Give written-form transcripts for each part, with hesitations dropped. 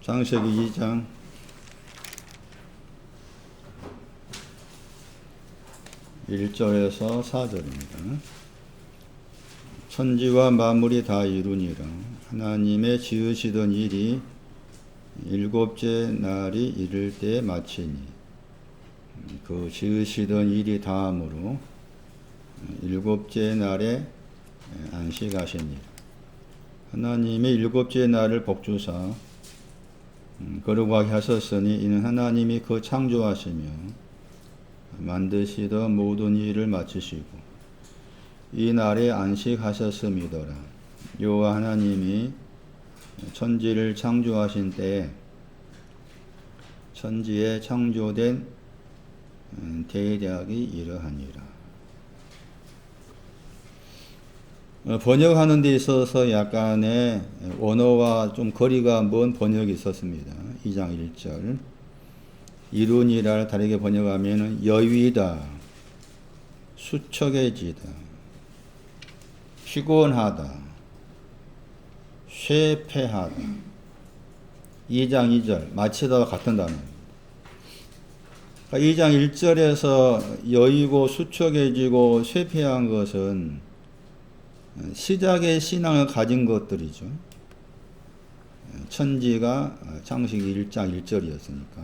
창세기 2장 1절에서 4절입니다. 천지와 만물이 다 이루니라. 하나님의 지으시던 일이 일곱째 날이 이를 때에 마치니, 그 지으시던 일이 다함으로 일곱째 날에 안식하시니라. 하나님의 일곱째 날을 복주사 거룩하게 하셨으니 이는 하나님이 그 창조하시며 만드시던 모든 일을 마치시고 이 날에 안식하셨음이더라. 여호와 하나님이 천지를 창조하신 때에 천지에 창조된 대략이 이러하니라. 번역하는 데 있어서 약간의 원어와 좀 거리가 먼 번역이 있었습니다. 2장 1절 이루니라를 다르게 번역하면 여위다, 수척해지다, 피곤하다, 쇠폐하다. 2장 2절 마치다와 같은 단어입니다. 2장 1절에서 여위고 수척해지고 쇠폐한 것은 시작의 신앙을 가진 것들이죠. 천지가 창세기 1장 1절이었으니까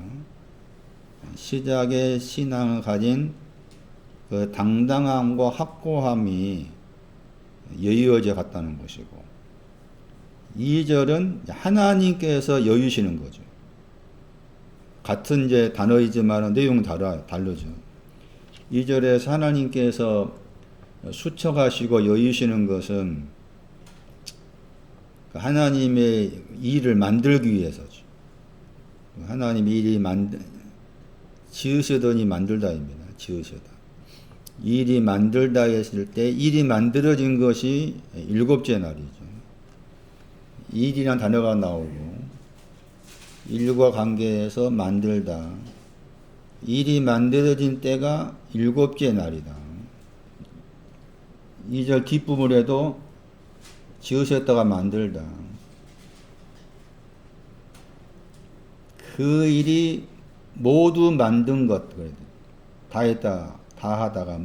시작의 신앙을 가진 그 당당함과 확고함이 여유어져 갔다는 것이고, 2절은 하나님께서 여유시는 거죠. 같은 이제 단어이지만 내용은 다르죠. 2절에서 하나님께서 수척하시고 여유시는 것은 하나님의 일을 만들기 위해서죠. 하나님의 일이 지으시더니 만들다입니다. 지으시다. 일이 만들다 했을 때 일이 만들어진 것이 일곱째 날이죠. 일이라는 단어가 나오고 일과 관계해서 만들다. 일이 만들어진 때가 일곱째 날이다. 2절 뒷부분에도 지으셨다가 만들다. 그 일이 모두 만든 것, 다 했다, 다 하다가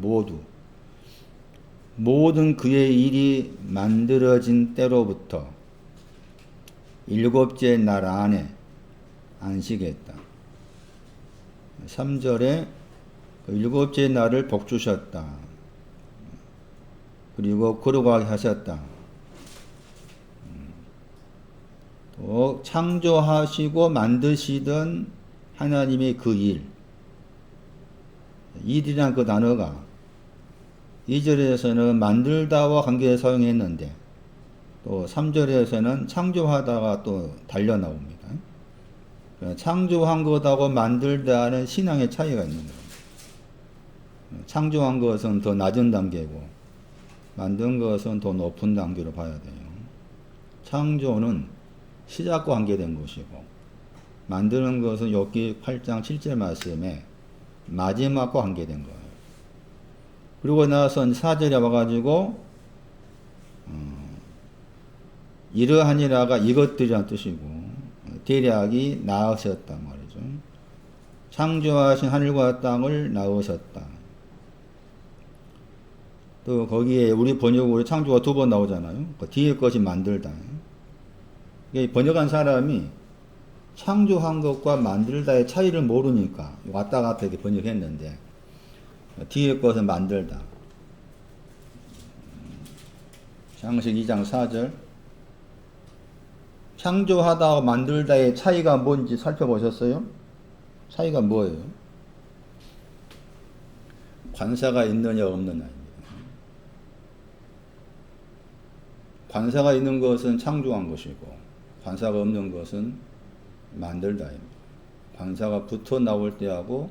모든 그의 일이 만들어진 때로부터 일곱째 날 안에 안식했다. 3절에 그 일곱째 날을 복주셨다. 그리고 거룩하게 하셨다. 또 창조하시고 만드시던 하나님의 그 일이란 그 단어가 2절에서는 만들다와 관계에 사용했는데 또 3절에서는 창조하다가 또 달려 나옵니다. 창조한 것하고 만들다는 신앙의 차이가 있는 겁니다. 창조한 것은 더 낮은 단계고 만든 것은 더 높은 단계로 봐야 돼요. 창조는 시작과 관계된 것이고 만드는 것은 욥기 8장 7절 말씀에 마지막과 관계된 거예요. 그리고 나서 4절에 와가지고 이러하니라가 이것들이란 뜻이고 대략이 낳으셨단 말이죠. 창조하신 하늘과 땅을 낳으셨다. 또 거기에 우리 번역으로 창조가 2번 나오잖아요. 그 뒤에 것이 만들다. 번역한 사람이 창조한 것과 만들다의 차이를 모르니까 왔다 갔다 이렇게 번역했는데 뒤에 것은 만들다. 창세기 2장 4절 창조하다와 만들다의 차이가 뭔지 살펴보셨어요? 차이가 뭐예요? 관사가 있느냐 없느냐. 관사가 있는 것은 창조한 것이고 관사가 없는 것은 만들다입니다. 관사가 붙어 나올 때하고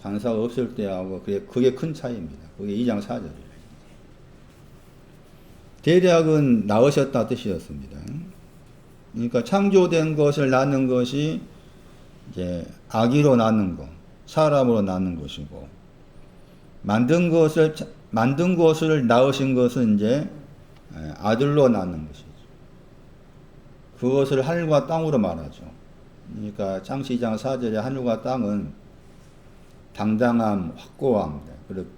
관사가 없을 때하고 그게 큰 차이입니다. 그게 2장 4절이에요. 대략은 낳으셨다 뜻이었습니다. 그러니까 창조된 것을 낳는 것이 이제 아기로 낳는 것, 사람으로 낳는 것이고 만든 것을 낳으신 것은 이제 아들로 낳는 것이죠. 그것을 하늘과 땅으로 말하죠. 그러니까 창시 2장 4절에 하늘과 땅은 당당함, 확고함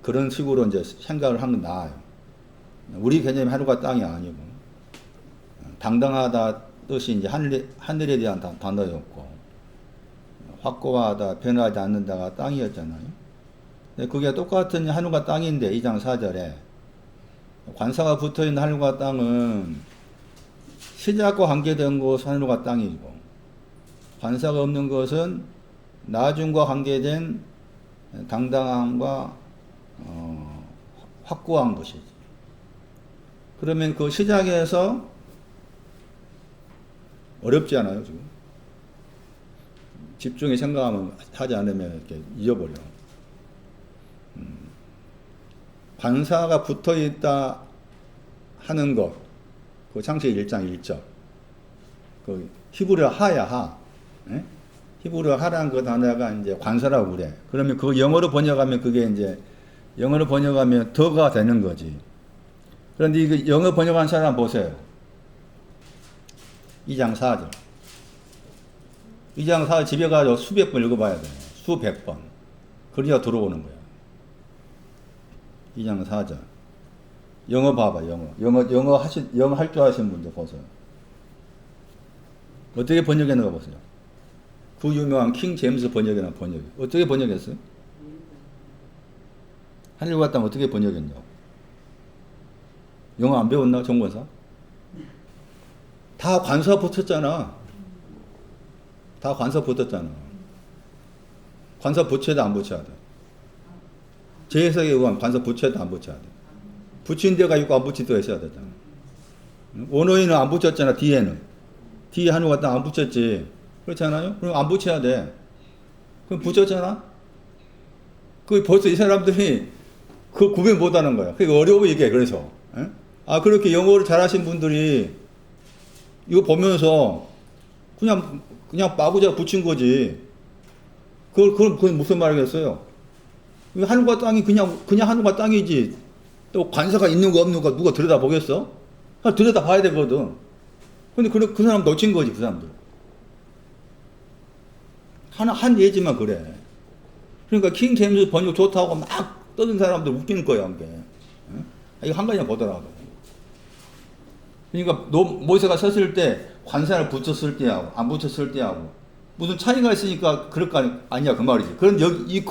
그런 식으로 이제 생각을 하는 게 나아요. 우리 개념이 하늘과 땅이 아니고 당당하다 뜻이 이제 하늘에 대한 단어였고 확고하다, 변하지 않는다가 땅이었잖아요. 근데 그게 똑같은 하늘과 땅인데 2장 4절에 관사가 붙어있는 하늘과 땅은 시작과 관계된 것은 하늘과 땅이고 관사가 없는 것은 나중과 관계된 당당함과 확고한 것이지. 그러면 그 시작에서 어렵지 않아요, 지금? 집중해 생각하면 하지 않으면 이렇게 잊어버려. 관사가 붙어 있다 하는 것, 그 창세기 1장 1절. 그 히브리어 하야 하. 예? 히브리어 하라는 그 단어가 이제 관사라고 그래. 그러면 그 영어로 번역하면 그게 이제 영어로 번역하면 더가 되는 거지. 그런데 이거 영어 번역한 사람 보세요. 2장 4절. 2장 4절 집에 가서 수백 번 읽어봐야 돼. 수백 번. 그래야 들어오는 거야. 2장 4절. 영어 봐봐, 영어 할 줄 아시는 분들 보세요. 어떻게 번역했는가 보세요. 그 유명한 킹 제임스 번역이라는 번역이. 어떻게 번역했어요? 하늘과 땅 어떻게 번역했냐? 영어 안 배웠나, 정권사? 다 관사 붙었잖아. 다 관사 붙었잖아. 관사 붙여야 돼, 안 붙여야 돼? 제 해석에 의하면 관사 붙여야 돼, 안 붙여야 돼? 붙인 데가 있고 안 붙인 데가 있어야 되잖아. 원어에는 안 붙였잖아, 뒤에는. 뒤에 하늘과 땅 안 붙였지. 그렇잖아요? 그럼 안 붙여야 돼. 그럼 붙였잖아? 그 벌써 이 사람들이 그 구분 못 하는 거야. 그게 어려워, 이게. 그래서. 에? 아, 그렇게 영어를 잘하신 분들이 이거 보면서 그냥 마구자 붙인 거지. 그건 무슨 말이겠어요? 하늘과 땅이 그냥 하늘과 땅이지. 또 관사가 있는 거 없는 거 누가 들여다보겠어? 들여다봐야 되거든. 근데 그 사람 놓친 거지, 그 사람들. 한 예지만 그래. 그러니까 킹 제임스 번역 좋다고 막 떠든 사람들 웃기는 거야, 이게. 이거 한 가지만 보더라도. 그러니까 모세가 섰을 때 관사를 붙였을 때하고 안 붙였을 때하고 무슨 차이가 있으니까 그럴 거 아니야, 그 말이지. 그런 여기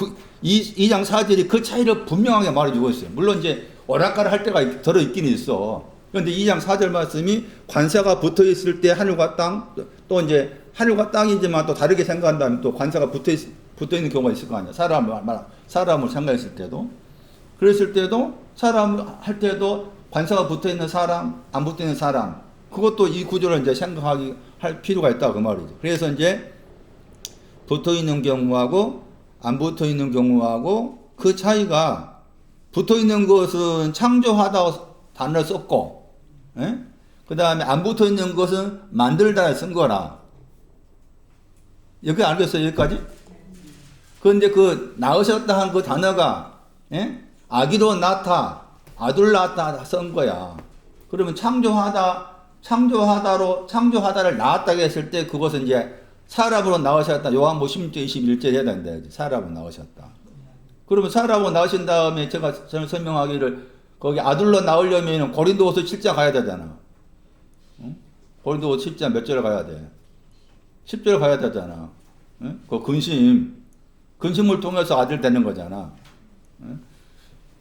이 장 4절이 그 차이를 분명하게 말해주고 있어요. 물론 이제 오락가락 할 때가 들어있긴 있어. 그런데 2장 4절 말씀이 관사가 붙어 있을 때 하늘과 땅, 또 이제 하늘과 땅이지만 또 다르게 생각한다면 또 관사가 붙어 있는 경우가 있을 거 아니야. 사람을 생각했을 때도. 그랬을 때도, 사람 할 때도 관사가 붙어 있는 사람, 안 붙어 있는 사람. 그것도 이 구조를 이제 할 필요가 있다, 그 말이죠. 그래서 이제 붙어 있는 경우하고 안 붙어 있는 경우하고 그 차이가 붙어 있는 것은 창조하다 단어를 썼고, 그 다음에 안 붙어 있는 것은 만들다를 쓴 거라. 여기 알겠어요, 여기까지? 그런데 그 낳으셨다 한 그 단어가, 아기로 낳다, 아들 낳았다 쓴 거야. 그러면 창조하다를 낳았다고 했을 때 그것은 이제 사람으로 낳으셨다. 요한복음 16절 21절 해야 된다. 사람으로 낳으셨다. 그러면 사람으로 낳으신 다음에 저는 설명하기를 거기 아들로 낳으려면 고린도후서 7장 가야 되잖아. 응? 고린도후서 7장 몇 절 가야 돼? 10절 가야 되잖아. 응? 그 근심을 통해서 아들 되는 거잖아. 응?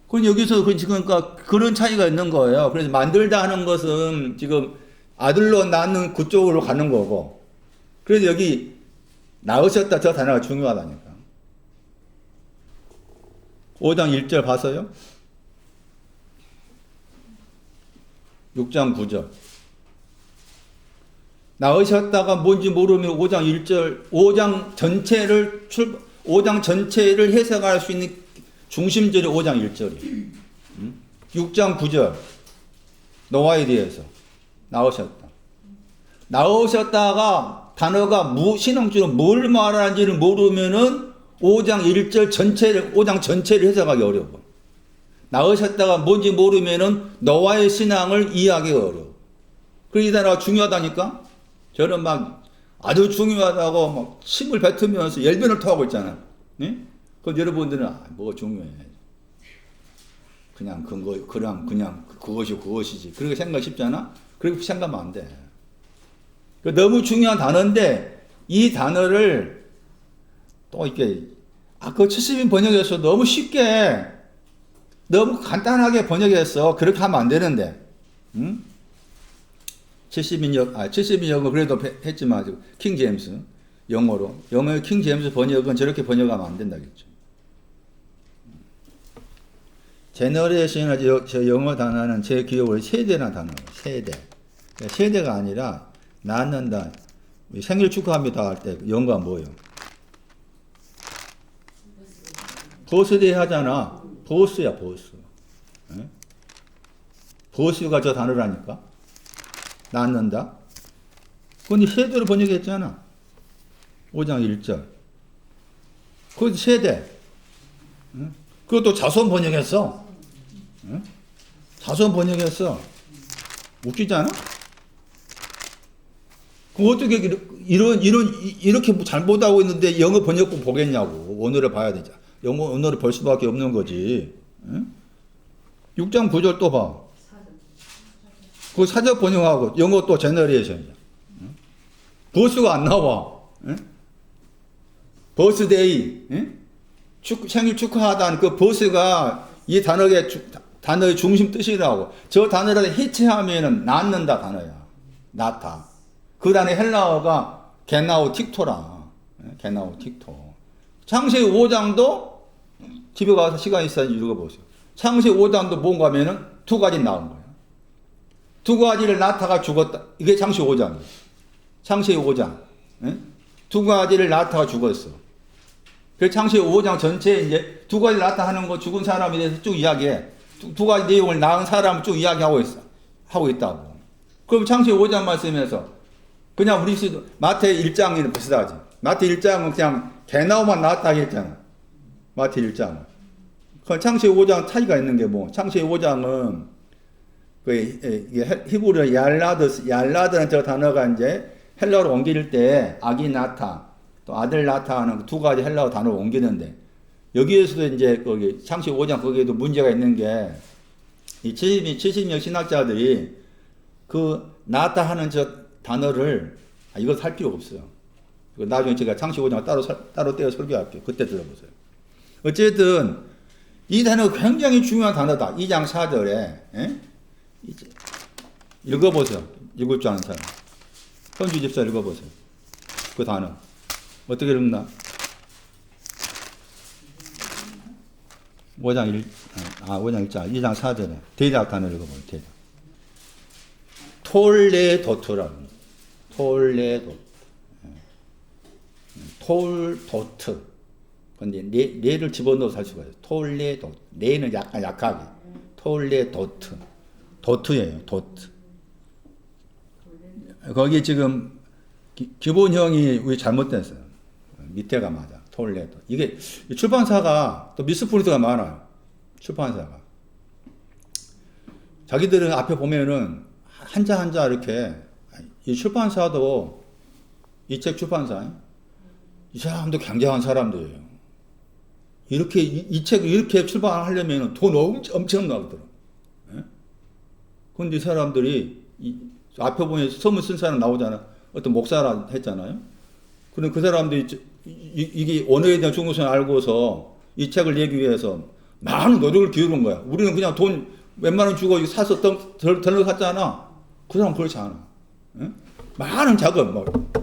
그럼 여기서 그러니까 그런 차이가 있는 거예요. 그래서 만들다 하는 것은 지금 아들로 낳는 그쪽으로 가는 거고. 그래서 여기 낳으셨다 저 단어가 중요하다니까. 5장 1절 봤어요? 6장 9절. 낳으셨다가 뭔지 모르면 5장 1절, 5장 전체를 해석할 수 있는 중심절이 5장 1절이에요. 6장 9절. 노아에 대해서. 낳으셨다. 낳으셨다가 단어가 신앙적으로 뭘 말하는지를 모르면은 5장 1절 전체를, 5장 전체를 해석하기 어려워. 낳으셨다가 뭔지 모르면은 노아의 신앙을 이해하기 어려워. 그래서 이 단어가 중요하다니까? 저는 아주 중요하다고 막 침을 뱉으면서 열변을 토하고 있잖아. 네? 그럼 여러분들은 뭐 중요해. 그냥 그것이 그것이지. 그렇게 생각 쉽지 않아? 그렇게 생각하면 안 돼. 너무 중요한 단어인데 이 단어를 또 이렇게 그 70인 번역에서 너무 쉽게 너무 간단하게 번역했어. 그렇게 하면 안 되는데. 응? 70인역은 그래도 했지만 킹 제임스 영어로 영어의 킹 제임스 번역은 저렇게 번역하면 안 된다겠죠. 제너레이션이나 저 영어 단어는 제 기억으로 세대나 단어예요. 세대가 아니라 낳는다. 생일 축하합니다 할 때 영어가 뭐예요? 버스데이 하잖아. 버스야 버스. 네? 버스가 저 단어라니까. 낳는다. 근데 세대로 번역했잖아. 5장 1절. 그것도 세대. 응? 그것도 자손 번역했어. 응? 자손 번역했어. 웃기지 않아? 그 어떻게 이렇게 잘못하고 있는데 영어 번역본 보겠냐고. 원어를 봐야 되죠. 영어 원어를 볼 수밖에 없는 거지. 응? 6장 9절 또 봐. 그 사적 번역하고 영어 또 제너레이션이야. 응? 버스가 안 나와. 응? 버스데이. 응? 생일 축하하다는 그 버스가 이 단어의 중심 뜻이라고. 저 단어를 해체하면은 낳는다 단어야. 낳다. 그 단어 헬라어가 게나오 틱토라. 게나오 틱토. 창세기 5장도 집에 가서 시간 있어야 읽어보세요. 창세기 5장도 뭔가 하면은 두 가지 나온 거야. 두 가지를 낳다가 죽었다. 이게 창세기 5장이에요. 창세기 5장. 두 가지를 낳다가 죽었어. 그 창세기 5장 전체에 이제 두 가지 낳다 하는 거 죽은 사람에 대해서 쭉 이야기해. 두 가지 내용을 낳은 사람을 쭉 이야기하고 있어. 하고 있다고. 그럼 창세기 5장 말씀에서 그냥 우리 마태 1장이랑 비슷하지. 마태 1장은 그냥 개나오만 낳았다 했잖아. 마태 1장은. 그 창세기 5장 차이가 있는 게 뭐? 창세기 5장은 그 히브리어 얄라드는 저 단어가 이제 헬라어로 옮길 때 아기 나타 또 아들 나타 하는 두 가지 헬라어 단어를 옮기는데 여기에서도 이제 거기 창세기 5장 거기에도 문제가 있는 게 이 70명 신학자들이 그 나타 하는 저 단어를 이걸 살 필요 없어요. 나중에 제가 창세기 5장 따로 떼어 설교할게요. 그때 들어보세요. 어쨌든 이 단어가 굉장히 중요한 단어다. 2장 4절에 읽어보세요. 읽을 줄 아는 사람. 현주 집사 읽어보세요. 그 단어. 어떻게 읽나? 5장 1장, 2장 4절에. 대작 단어 읽어보세요. 대작. 톨레도트라고. 톨도트. 근데 레를 집어넣어서 할 수가 있어요. 톨레도트. 레는 약간 약하게. 톨레도트. 도트예요. 도트. 거기 지금 기본형이 우리 잘못됐어요. 밑에가 맞아. 톨레도. 이게 출판사가 또 미스프린트가 많아요. 출판사가. 자기들은 앞에 보면은 한자 이렇게 이 출판사도 이 책 출판사 이 사람도 굉장한 사람들이에요. 이렇게 이 책을 이렇게 출판하려면 돈 엄청 나오더라고요. 그런데 이 사람들이 앞에 보면 서문 쓴 사람 나오잖아. 어떤 목사라 했잖아요. 그럼 그 사람들이 이게 언어에 대한 중요성을 알고서 이 책을 내기 위해서 많은 노력을 기울인 거야. 우리는 그냥 돈 몇만 원 주고 사서 샀잖아. 그 사람은 그렇지 않아. 에? 많은 작업,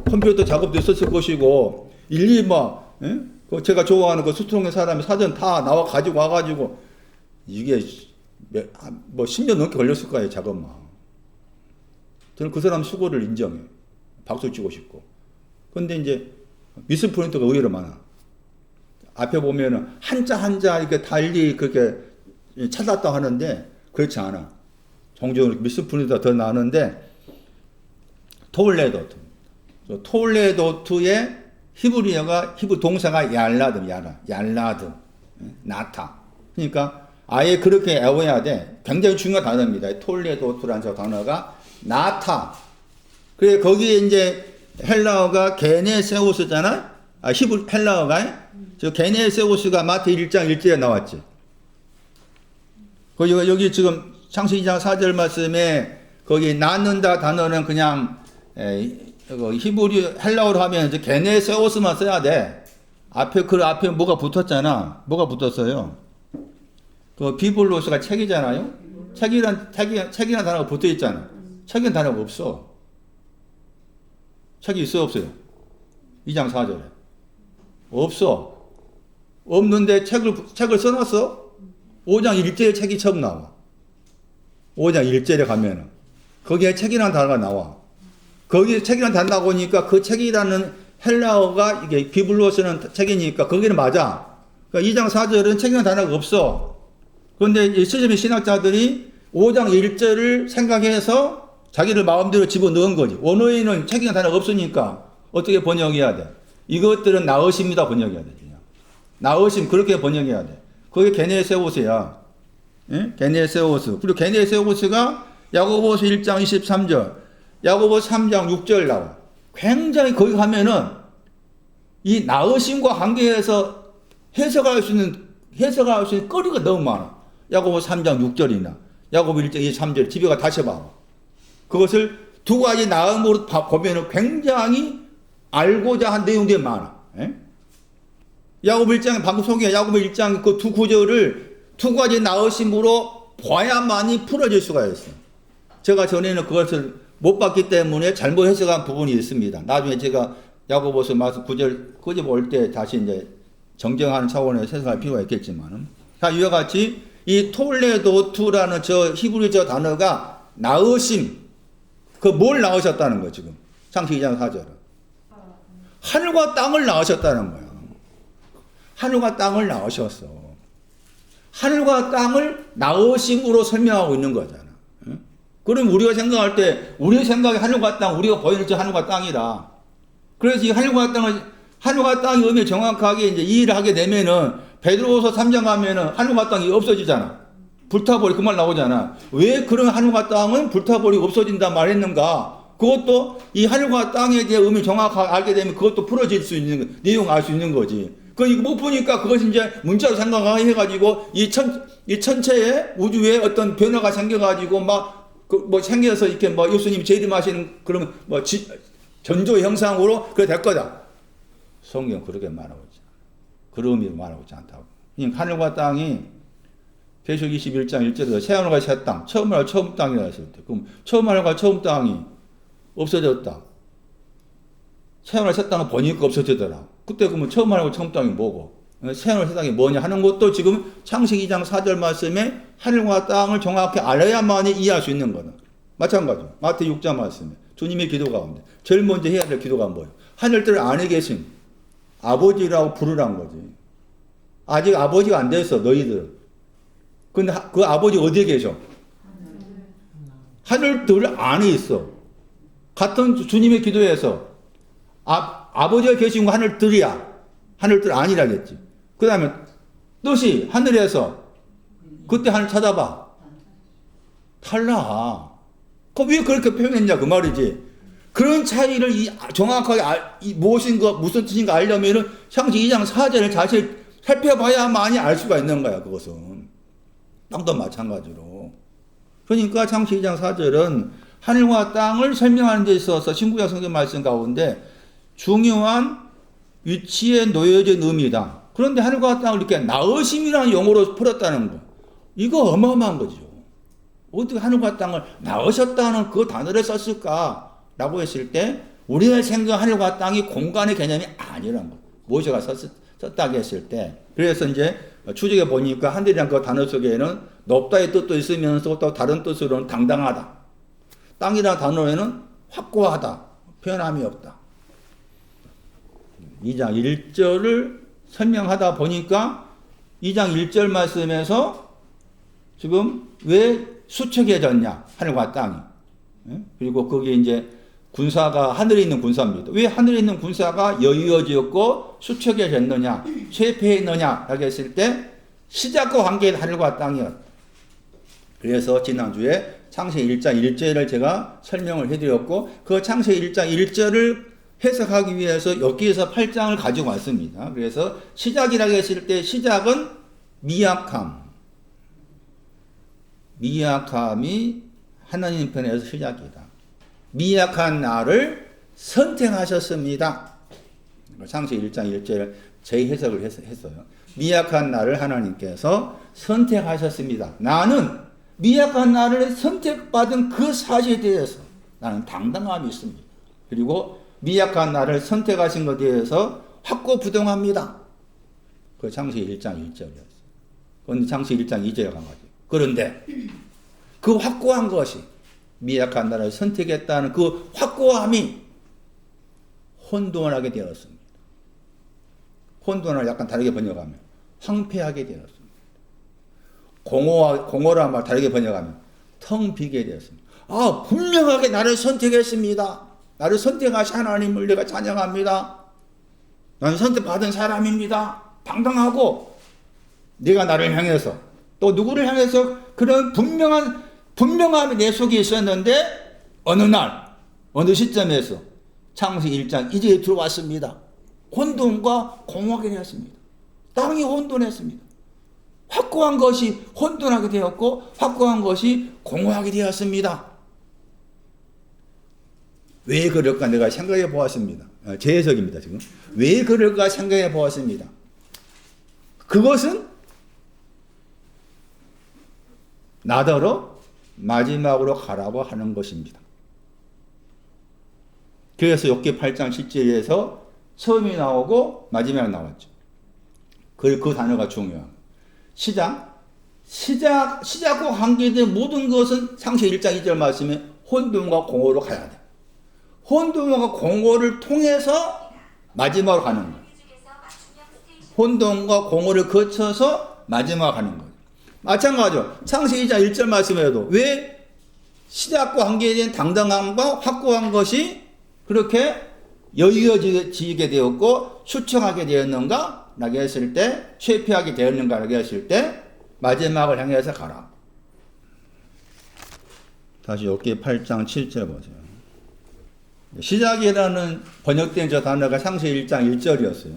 컴퓨터 작업도 있었을 것이고, 일일이 제가 좋아하는 그 수통의 사람이 사전 다 나와 가지고 와가지고, 이게 10년 넘게 걸렸을 거예요, 작업만. 저는 그 사람 수고를 인정해요. 박수 치고 싶고. 근데 이제 미스프린트가 의외로 많아. 앞에 보면은 한자 이렇게 달리 그렇게 찾았다 하는데 그렇지 않아. 종종 미스프린트가 더 나는데 톨레도트의 히브리어가 히브리 동사가 얄라드, 나타. 그러니까 아예 그렇게 외워야 돼. 굉장히 중요한 단어입니다. 톨레도트라는 저 단어가 나타. 그래 거기에 이제 헬라어가 게네세우스잖아. 헬라어가 저 게네세우스가 마태 1장 1절에 나왔지. 여기 지금 창세기 2장 4절 말씀에 거기 낳는다 단어는 그냥 히브리 헬라어로 하면 이제 게네세우스만 써야 돼. 그 앞에 뭐가 붙었잖아. 뭐가 붙었어요? 그 비블로스가 책이잖아요. 책이란 단어가 붙어 있잖아. 책이란 단어가 없어. 책이 있어 없어요? 2장 4절에 없어. 없는데 책을 써놨어? 5장 1절에 책이 처음 나와. 5장 1절에 가면은 거기에 책이라는 단어가 나와. 거기에 책이라는 단어가 나오니까 그 책이라는 헬라어가 이게 비블로스는 책이니까 거기는 맞아. 그러니까 2장 4절은 책이라는 단어가 없어. 그런데 이 스즈미 신학자들이 5장 1절을 생각해서 자기를 마음대로 집어넣은 거지. 원어에는 책이라는 단어가 없으니까 어떻게 번역해야 돼? 이것들은 나으심이다 번역해야 돼. 그냥. 나으심 그렇게 번역해야 돼. 그게 게네세우스야. 예? 게네세우스. 그리고 게네세우스가 야고보서 1장 23절, 야고보서 3장 6절 나와. 굉장히 거기 가면은 이 나으심과 관계해서 해석할 수 있는 거리가 너무 많아. 야고보서 3장 6절이나 야고보 1장 23절 집에 가 다시 봐. 그것을 두 가지 나음으로 보면은 굉장히 알고자 한 내용들이 많아. 예? 야고보 1장 방금 소개한 야고보 1장 그 두 구절을 두 가지 나으심으로 봐야만이 풀어질 수가 있어요. 제가 전에는 그것을 못 봤기 때문에 잘못 해석한 부분이 있습니다. 나중에 제가 야고보서 말씀 9절 끄집어 때 다시 이제 정정하는 차원에서 해석할 필요가 있겠지만은. 자, 이와 같이 이 톨레도투라는 저 히브리 저 단어가 나으심, 그 뭘 낳으셨다는 거예요, 지금. 창세기 2장 4절은. 하늘과 땅을 낳으셨다는 거예요. 하늘과 땅을 낳으셨어. 하늘과 땅을 낳으심으로 설명하고 있는 거잖아. 그럼 우리가 생각할 때, 우리 생각에 하늘과 땅, 우리가 보이는 저 하늘과 땅이라. 그래서 이 하늘과 땅의 의미 정확하게 이제 이해를 하게 되면은, 베드로후서 3장 가면은 하늘과 땅이 없어지잖아. 불타버리 그 말 나오잖아. 왜 그런 하늘과 땅은 불타버리 없어진다 말했는가? 그것도 이 하늘과 땅에 대해 의미 정확하게 알게 되면 그것도 풀어질 수 있는, 내용 알 수 있는 거지. 이거 못 보니까 그것이 이제 문자로 생각하게 해가지고 이 천체에 우주에 어떤 변화가 생겨가지고 생겨서 이렇게 예수님이 재림하시는 그런 전조 형상으로 그래 될 거다. 성경 그렇게 말하고 있지. 그런 의미로 말하고 있지 않다고. 하늘과 땅이 계시록 21장 1절에서 새 하늘과 새 땅, 처음 하늘과 처음 땅이라 했을 때, 그럼 처음 하늘과 처음 땅이 없어졌다. 새 하늘과 새 땅은 보니까 없어지더라. 그때 그러면 처음 하늘과 처음 땅이 뭐고, 새 하늘과 새 땅이 뭐냐 하는 것도 지금 창세기 2장 4절 말씀에 하늘과 땅을 정확히 알아야만이 이해할 수 있는 거다. 마찬가지로 마태 6장 말씀에 주님의 기도 가운데 제일 먼저 해야 될 기도가 뭐예요? 하늘들 안에 계신 아버지라고 부르란 거지. 아직 아버지가 안 됐어, 너희들. 근데 그 아버지 어디에 계셔? 하늘들 안에 있어. 같은 주님의 기도에서 아버지가 계신 거 하늘들이야. 하늘들 아니라겠지. 그 다음에 뜻이 하늘에서 그때 하늘 찾아봐. 달라. 왜 그렇게 표현했냐 그 말이지. 그런 차이를 정확하게 무슨 뜻인가 알려면은 창세기 2장 4절을 자세히 살펴봐야만이 알 수가 있는 거야. 그것은. 땅도 마찬가지로. 그러니까 창세기 2장 4절은 하늘과 땅을 설명하는 데 있어서 신구약 성경 말씀 가운데 중요한 위치에 놓여진 의미다. 그런데 하늘과 땅을 이렇게 낳으심이라는 용어로 풀었다는 거. 이거 어마어마한 거죠. 어떻게 하늘과 땅을 낳으셨다는 그 단어를 썼을까라고 했을 때 우리가 생각한 하늘과 땅이 공간의 개념이 아니라는 거. 모세가 썼다고 했을 때. 그래서 이제 추적해 보니까 하늘이란 그 단어 속에는 높다의 뜻도 있으면서 또 다른 뜻으로는 당당하다. 땅이라는 단어에는 확고하다. 변함이 없다. 2장 1절을 설명하다 보니까 2장 1절 말씀에서 지금 왜 수척해졌냐? 하늘과 땅이. 그리고 거기에 이제 군사가 하늘에 있는 군사입니다. 왜 하늘에 있는 군사가 여유어지었고 수척해졌느냐? 쇠폐했느냐? 라고 했을 때 시작과 관계는 하늘과 땅이었다. 그래서 지난주에 창세기 1장 1절을 제가 설명을 해드렸고 그 창세기 1장 1절을 해석하기 위해서 여기에서 8장을 가지고 왔습니다. 그래서 시작이라고 했을 때 시작은 미약함이 하나님 편에서 시작이다. 미약한 나를 선택하셨습니다. 창세기 1장 1절 재해석을 했어요. 미약한 나를 하나님께서 선택하셨습니다. 나는 미약한 나를 선택받은 그 사실에 대해서 나는 당당함이 있습니다. 그리고 미약한 나를 선택하신 것에 대해서 확고부동합니다. 그 창세기 1장 1절이었어요. 그런데 창세기 1장 2절에 간 거죠. 그런데 그 확고한 것이 미약한 나를 선택했다는 그 확고함이 혼돈하게 되었습니다. 혼돈을 약간 다르게 번역하면 황폐하게 되었습니다. 공허란 말 다르게 번역하면 텅 비게 되었습니다. 아, 분명하게 나를 선택했습니다. 나를 선택하신 하나님을 내가 찬양합니다. 나는 선택받은 사람입니다. 당당하고 네가 나를 향해서 또 누구를 향해서 그런 분명함이 내 속에 있었는데 어느 날 어느 시점에서 창세기 1장 이제 들어왔습니다. 혼돈과 공허하게 되었습니다. 땅이 혼돈했습니다. 확고한 것이 혼돈하게 되었고 확고한 것이 공허하게 되었습니다. 왜 그럴까 내가 생각해 보았습니다. 제 해석입니다. 지금 왜 그럴까 생각해 보았습니다. 그것은 나더러 마지막으로 가라고 하는 것입니다. 그래서 욥기 8장 7절에서 처음이 나오고 마지막이 나왔죠. 그 단어가 중요한 시작과 관계된 모든 것은 창세기 1장 2절 말씀에 혼돈과 공허로 가야 돼. 혼돈과 공허를 통해서 마지막으로 가는 거예요. 혼돈과 공허를 거쳐서 마지막으로 가는 거예요. 마찬가지로 창세기 2장 1절 말씀에도 왜 시작과 관계된 당당함과 확고한 것이 그렇게 여유어지게 되었고 수청하게 되었는가? 라고 했을 때 쇠피하게 되었는가? 라고 했을 때 마지막을 향해서 가라. 다시 욥기 8장 7절 보세요. 시작이라는 번역된 저 단어가 창세기 1장 1절이었어요.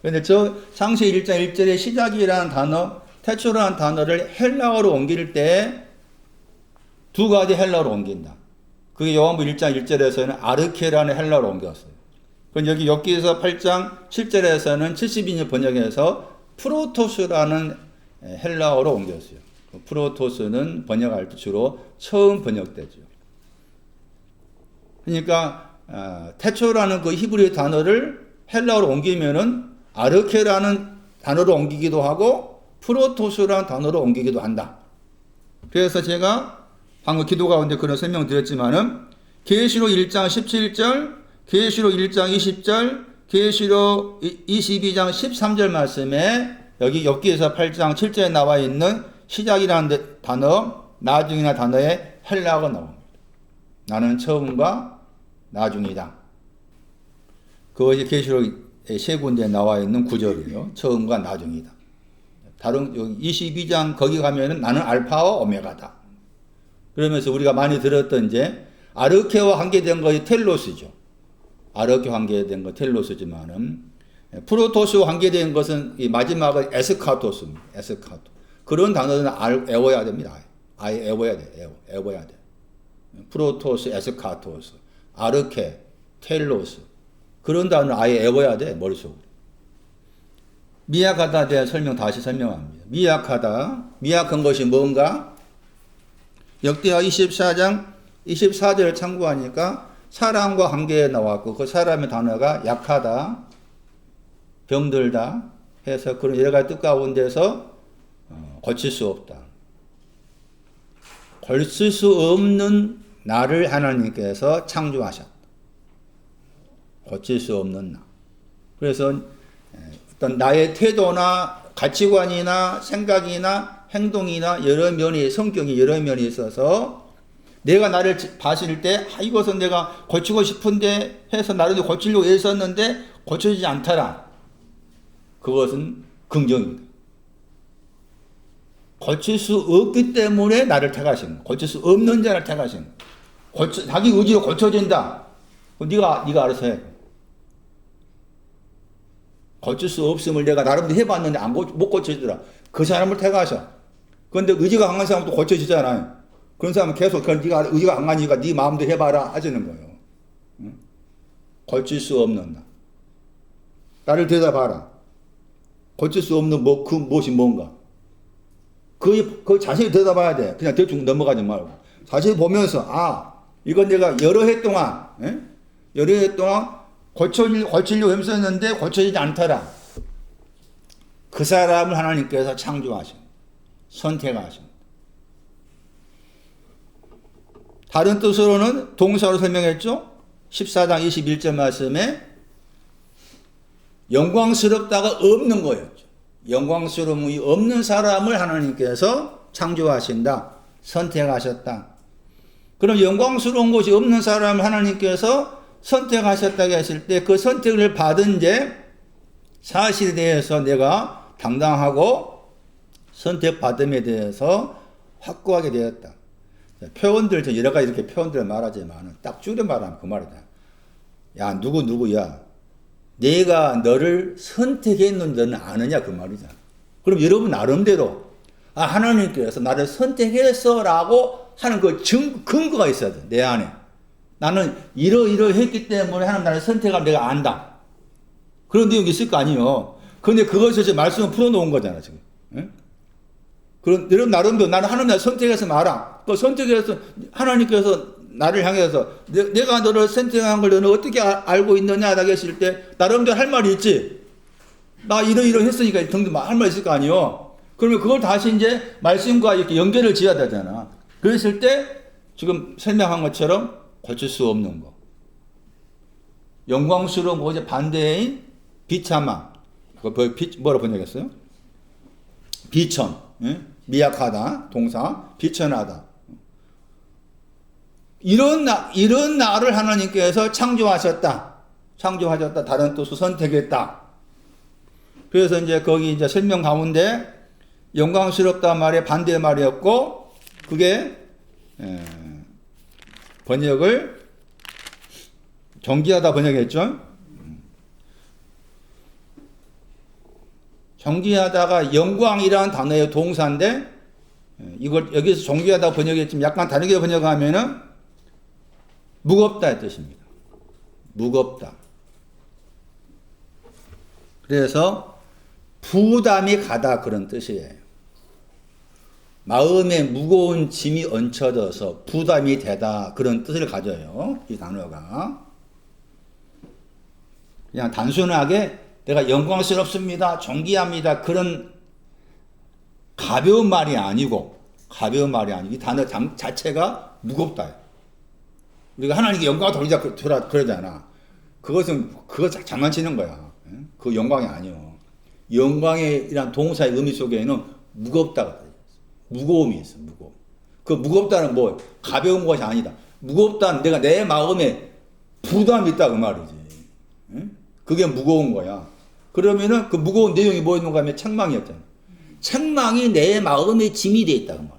그런데 저 창세기 1장 1절의 시작이라는 단어, 태초라는 단어를 헬라어로 옮길 때 두 가지 헬라어로 옮긴다. 그게 요한복음 1장 1절에서는 아르케라는 헬라어로 옮겼어요. 그럼 여기 욥기에서 8장 7절에서는 72년 번역에서 프로토스라는 헬라어로 옮겼어요. 프로토스는 번역할 때 주로 처음 번역되죠. 그러니까 태초라는 그 히브리 단어를 헬라어로 옮기면은 아르케라는 단어로 옮기기도 하고 프로토스라는 단어로 옮기기도 한다. 그래서 제가 방금 기도 가운데 그런 설명 드렸지만은 계시록 1장 17절, 계시록 1장 20절, 계시록 22장 13절 말씀에 여기 욥기에서 8장 7절에 나와 있는 시작이라는 단어, 나중이나 단어에 헬라어가 나옵니다. 나는 처음과 나중이다. 그것이 계시록 세 군데에 나와 있는 구절이에요. 처음과 나중이다. 다른 22장 거기 가면은 나는 알파와 오메가다. 그러면서 우리가 많이 들었던 이제 아르케와 관계된 것이 텔로스죠. 아르케와 관계된 것 텔로스지만은 프로토스와 관계된 것은 이 마지막은 에스카토스입니다. 에스카토. 그런 단어는 외워야 됩니다. 아예 외워야 돼. 외워야 돼. 프로토스, 에스카토스, 아르케, 텔로스. 그런 단어는 아예 외워야 돼. 머릿속으로. 미약하다에 대한 설명 다시 설명합니다. 미약한 것이 뭔가? 역대하 24장 24절을 참고하니까 사람과 관계에 나왔고 그 사람의 단어가 약하다, 병들다 해서 그런 여러 가지 뜻 가운데서 고칠 수 없다. 고칠 수 없는 나를 하나님께서 창조하셨다. 고칠 수 없는 나. 그래서 어떤 나의 태도나 가치관이나 생각이나 행동이나 여러 면이 성격이 여러 면이 있어서 내가 나를 봤을 때 이것은 내가 고치고 싶은데 해서 나를 고치려고 애썼는데 고쳐지지 않더라. 그것은 긍정입니다. 고칠 수 없기 때문에 나를 택하신 거예요. 고칠 수 없는 자를 택하신 거예요. 자기 의지로 고쳐진다. 네가 알아서 해. 고칠 수 없음을 내가 나름대로 해봤는데 못 고쳐지더라. 그 사람을 택하셔. 그런데 의지가 강한 사람은 또 고쳐지잖아요. 그런 사람은 계속 네가 의지가 강하니까 네 마음대로 해봐라 하시는 거예요. 응? 고칠 수 없는 나. 나를 들여다봐라. 고칠 수 없는 무엇이 뭔가. 그 자세히 들여다봐야 돼. 그냥 대충 넘어가지 말고. 자세히 보면서, 이건 내가 여러 해 동안 고치려고 힘썼는데 고쳐지지 않더라. 그 사람을 하나님께서 창조하신, 선택하신. 다른 뜻으로는 동사로 설명했죠? 14장 21절 말씀에 영광스럽다가 없는 거였죠. 영광스러움이 없는 사람을 하나님께서 창조하신다. 선택하셨다. 그럼 영광스러운 것이 없는 사람을 하나님께서 선택하셨다고 했을 때 그 선택을 받은 사실에 대해서 내가 당당하고 선택받음에 대해서 확고하게 되었다. 표현들 여러 가지 이렇게 표현들을 말하지만 딱 줄여 말하면 그 말이다. 야 누구야 내가 너를 선택했는지 너는 아느냐 그 말이잖아. 그럼 여러분 나름대로 하나님께서 나를 선택했어 라고 하는 그 근거가 있어야 돼. 내 안에 나는 이러했기 때문에 하나님 나를 선택하면 내가 안다. 그런 내용이 있을 거 아니에요. 그런데 그것을 지금 말씀을 풀어놓은 거잖아 지금. 응? 그런 여러분 나름대로 나는 하나님 나를 선택해서 말아. 그 선택해서 하나님께서 나를 향해서 내가 너를 선택한 걸 너는 어떻게 알고 있느냐 라고 했을 때 나름대로 할 말이 있지. 나 이러했으니까 등등 할 말 있을 거 아니에요. 그러면 그걸 다시 이제 말씀과 이렇게 연결을 지어야 되잖아. 그랬을 때 지금 설명한 것처럼 고칠 수 없는 거. 영광스러운 것의 반대인 비참함. 뭐라 번역했어요? 비천. 미약하다. 동사. 비천하다. 이런 나를 하나님께서 창조하셨다. 다른 뜻으로 선택했다. 그래서 이제 거기 이제 설명 가운데 영광스럽다 말의 반대 말이었고, 그게, 번역을 정기하다 번역했죠. 정기하다가 영광이라는 단어의 동사인데, 이걸 여기서 정기하다 번역했지만 약간 다르게 번역하면은 무겁다의 뜻입니다. 무겁다. 그래서 부담이 가다 그런 뜻이에요. 마음에 무거운 짐이 얹혀져서 부담이 되다 그런 뜻을 가져요. 이 단어가. 그냥 단순하게 내가 영광스럽습니다. 존귀합니다. 그런 가벼운 말이 아니고 이 단어 자체가 무겁다. 우리가 하나님께 영광을 돌리자 그러잖아. 그거 장난치는 거야. 그 영광이 아니요. 영광이란 동사의 의미 속에는 무겁다가 무거움이 있어. 무거움. 그 무겁다는 뭐 가벼운 것이 아니다. 무겁다는 내가 내 마음에 부담이 있다 그 말이지. 그게 무거운 거야. 그러면은 그 무거운 내용이 뭐였는가 하면 책망이었잖아. 책망이 내 마음에 짐이 돼 있다 그 말.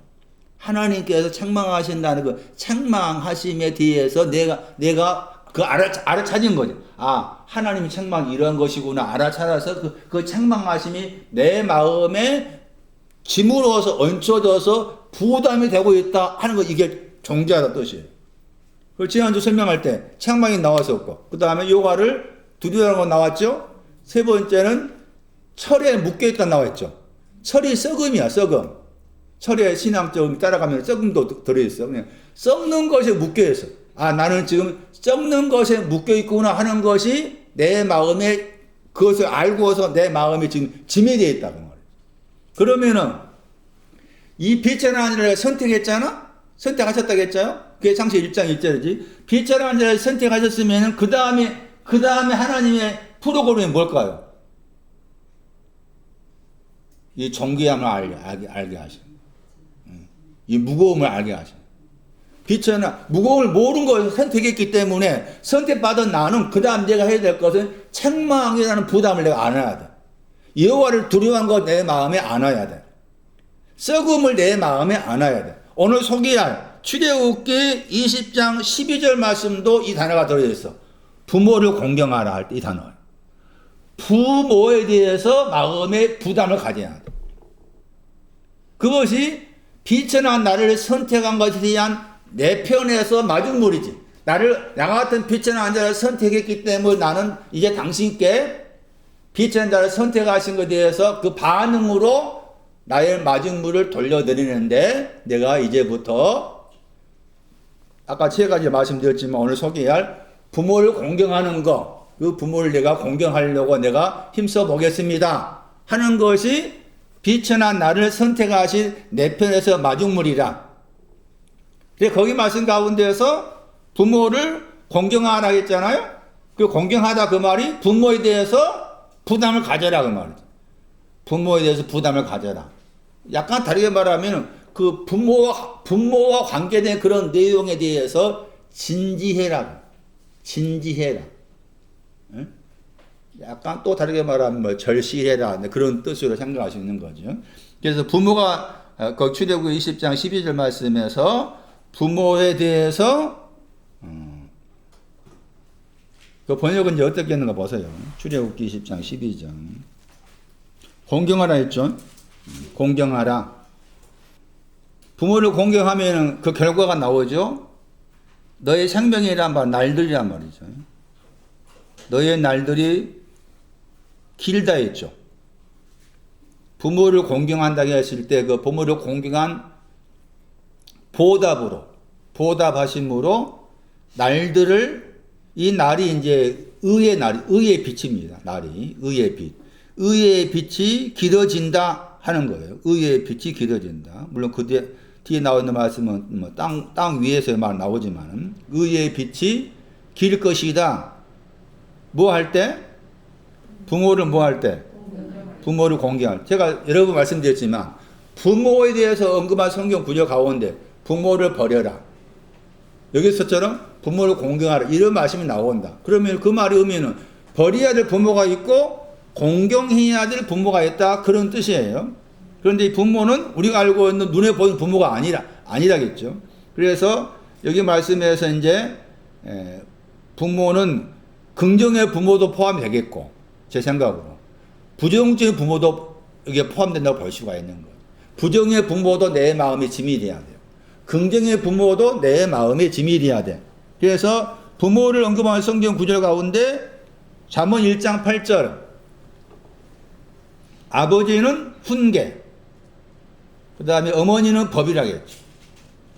하나님께서 책망하신다는 그 책망하심에 대해서 내가 그 알아차린 거죠. 하나님이 책망이 이런 것이구나 알아차려서 그 책망하심이 내 마음에 짐으로서 얹혀져서 부담이 되고 있다 하는 거, 이게 정죄하다 뜻이에요. 그걸 지난주 설명할 때 책망이 나왔었고, 그 다음에 요가를 두려워하는 거 나왔죠. 세 번째는 철에 묶여있다 나왔죠. 철이 썩음이야, 썩음. 철의 신앙적으로 따라가면 썩음도 들어있어. 그냥 썩는 것에 묶여있어. 나는 지금 썩는 것에 묶여있구나 하는 것이 내 마음에, 그것을 알고서 내 마음에 지금 짐이 되어 있다. 그 말이에요. 그러면은, 이 비천한 자를 선택했잖아? 선택하셨다고 했잖아요? 그게 창세기 1장 1절이지. 비천한 자를 선택하셨으면은, 그 다음에 하나님의 프로그램이 뭘까요? 이 존귀함을 알게 하셔. 이 무거움을 알게 하셔. 비천한, 무거움을 모르는 것을 선택했기 때문에 선택받은 나는 그 다음 내가 해야 될 것은 책망이라는 부담을 내가 안아야 돼. 여호와를 두려워한 것 내 마음에 안아야 돼. 썩음을 내 마음에 안아야 돼. 오늘 소개할 출애굽기 20장 12절 말씀도 이 단어가 들어있어. 부모를 공경하라 할 때 이 단어. 부모에 대해서 마음의 부담을 가져야 돼. 그것이 비천한 나를 선택한 것에 대한 내 편에서 마중물이지. 나 같은 비천한 자를 선택했기 때문에 나는 이제 당신께 비천한 자를 선택하신 것에 대해서 그 반응으로 나의 마중물을 돌려드리는데, 내가 이제부터 아까 세 가지 말씀드렸지만 오늘 소개할 부모를 공경하는 것, 그 부모를 내가 공경하려고 내가 힘써 보겠습니다 하는 것이 비천한 나를 선택하신 내 편에서 마중물이라. 거기 말씀 가운데서 부모를 공경하라 했잖아요. 그 공경하다 그 말이 부모에 대해서 부담을 가져라 그 말이죠. 부모에 대해서 부담을 가져라. 약간 다르게 말하면 그 부모와 관계된 그런 내용에 대해서 진지해라. 진지해라. 응? 약간 또 다르게 말하면 뭐 절실해라. 그런 뜻으로 생각할 수 있는 거죠. 그래서 부모가 출애굽기 20장 12절 말씀에서 부모에 대해서 그 번역은 이제 어떻게 했는가 보세요. 출애굽기 20장 12장. 공경하라 했죠. 공경하라. 부모를 공경하면 그 결과가 나오죠. 너의 생명이란 말, 날들이란 말이죠. 너의 날들이 길다 했죠. 부모를 공경한다고 했을 때 그 부모를 공경한 보답하심으로 날들을, 이 날이 이제 의의 빛입니다. 날이 의의 빛. 의의 빛이 길어진다 하는 거예요. 의의 빛이 길어진다. 물론 그 뒤에 나오는 말씀은 뭐 땅 위에서 말 나오지만 의의 빛이 길 것이다. 뭐 할 때? 부모를 뭐 할 때? 부모를 공경할. 제가 여러 번 말씀드렸지만 부모에 대해서 언급한 성경 구절 가운데 부모를 버려라. 여기서처럼 부모를 공경하라. 이런 말씀이 나온다. 그러면 그 말의 의미는 버려야 될 부모가 있고 공경해야 될 부모가 있다. 그런 뜻이에요. 그런데 이 부모는 우리가 알고 있는 눈에 보이는 부모가 아니라겠죠. 그래서 여기 말씀에서 이제 부모는 긍정의 부모도 포함되겠고, 제 생각으로 부정적인 부모도 여기에 포함된다고 볼 수가 있는 거예요. 부정의 부모도 내 마음의 짐이 돼야 돼요. 긍정의 부모도 내 마음의 짐이 돼야 돼. 그래서 부모를 언급하는 성경 구절 가운데 잠언 1장 8절 아버지는 훈계, 그 다음에 어머니는 법이라겠죠.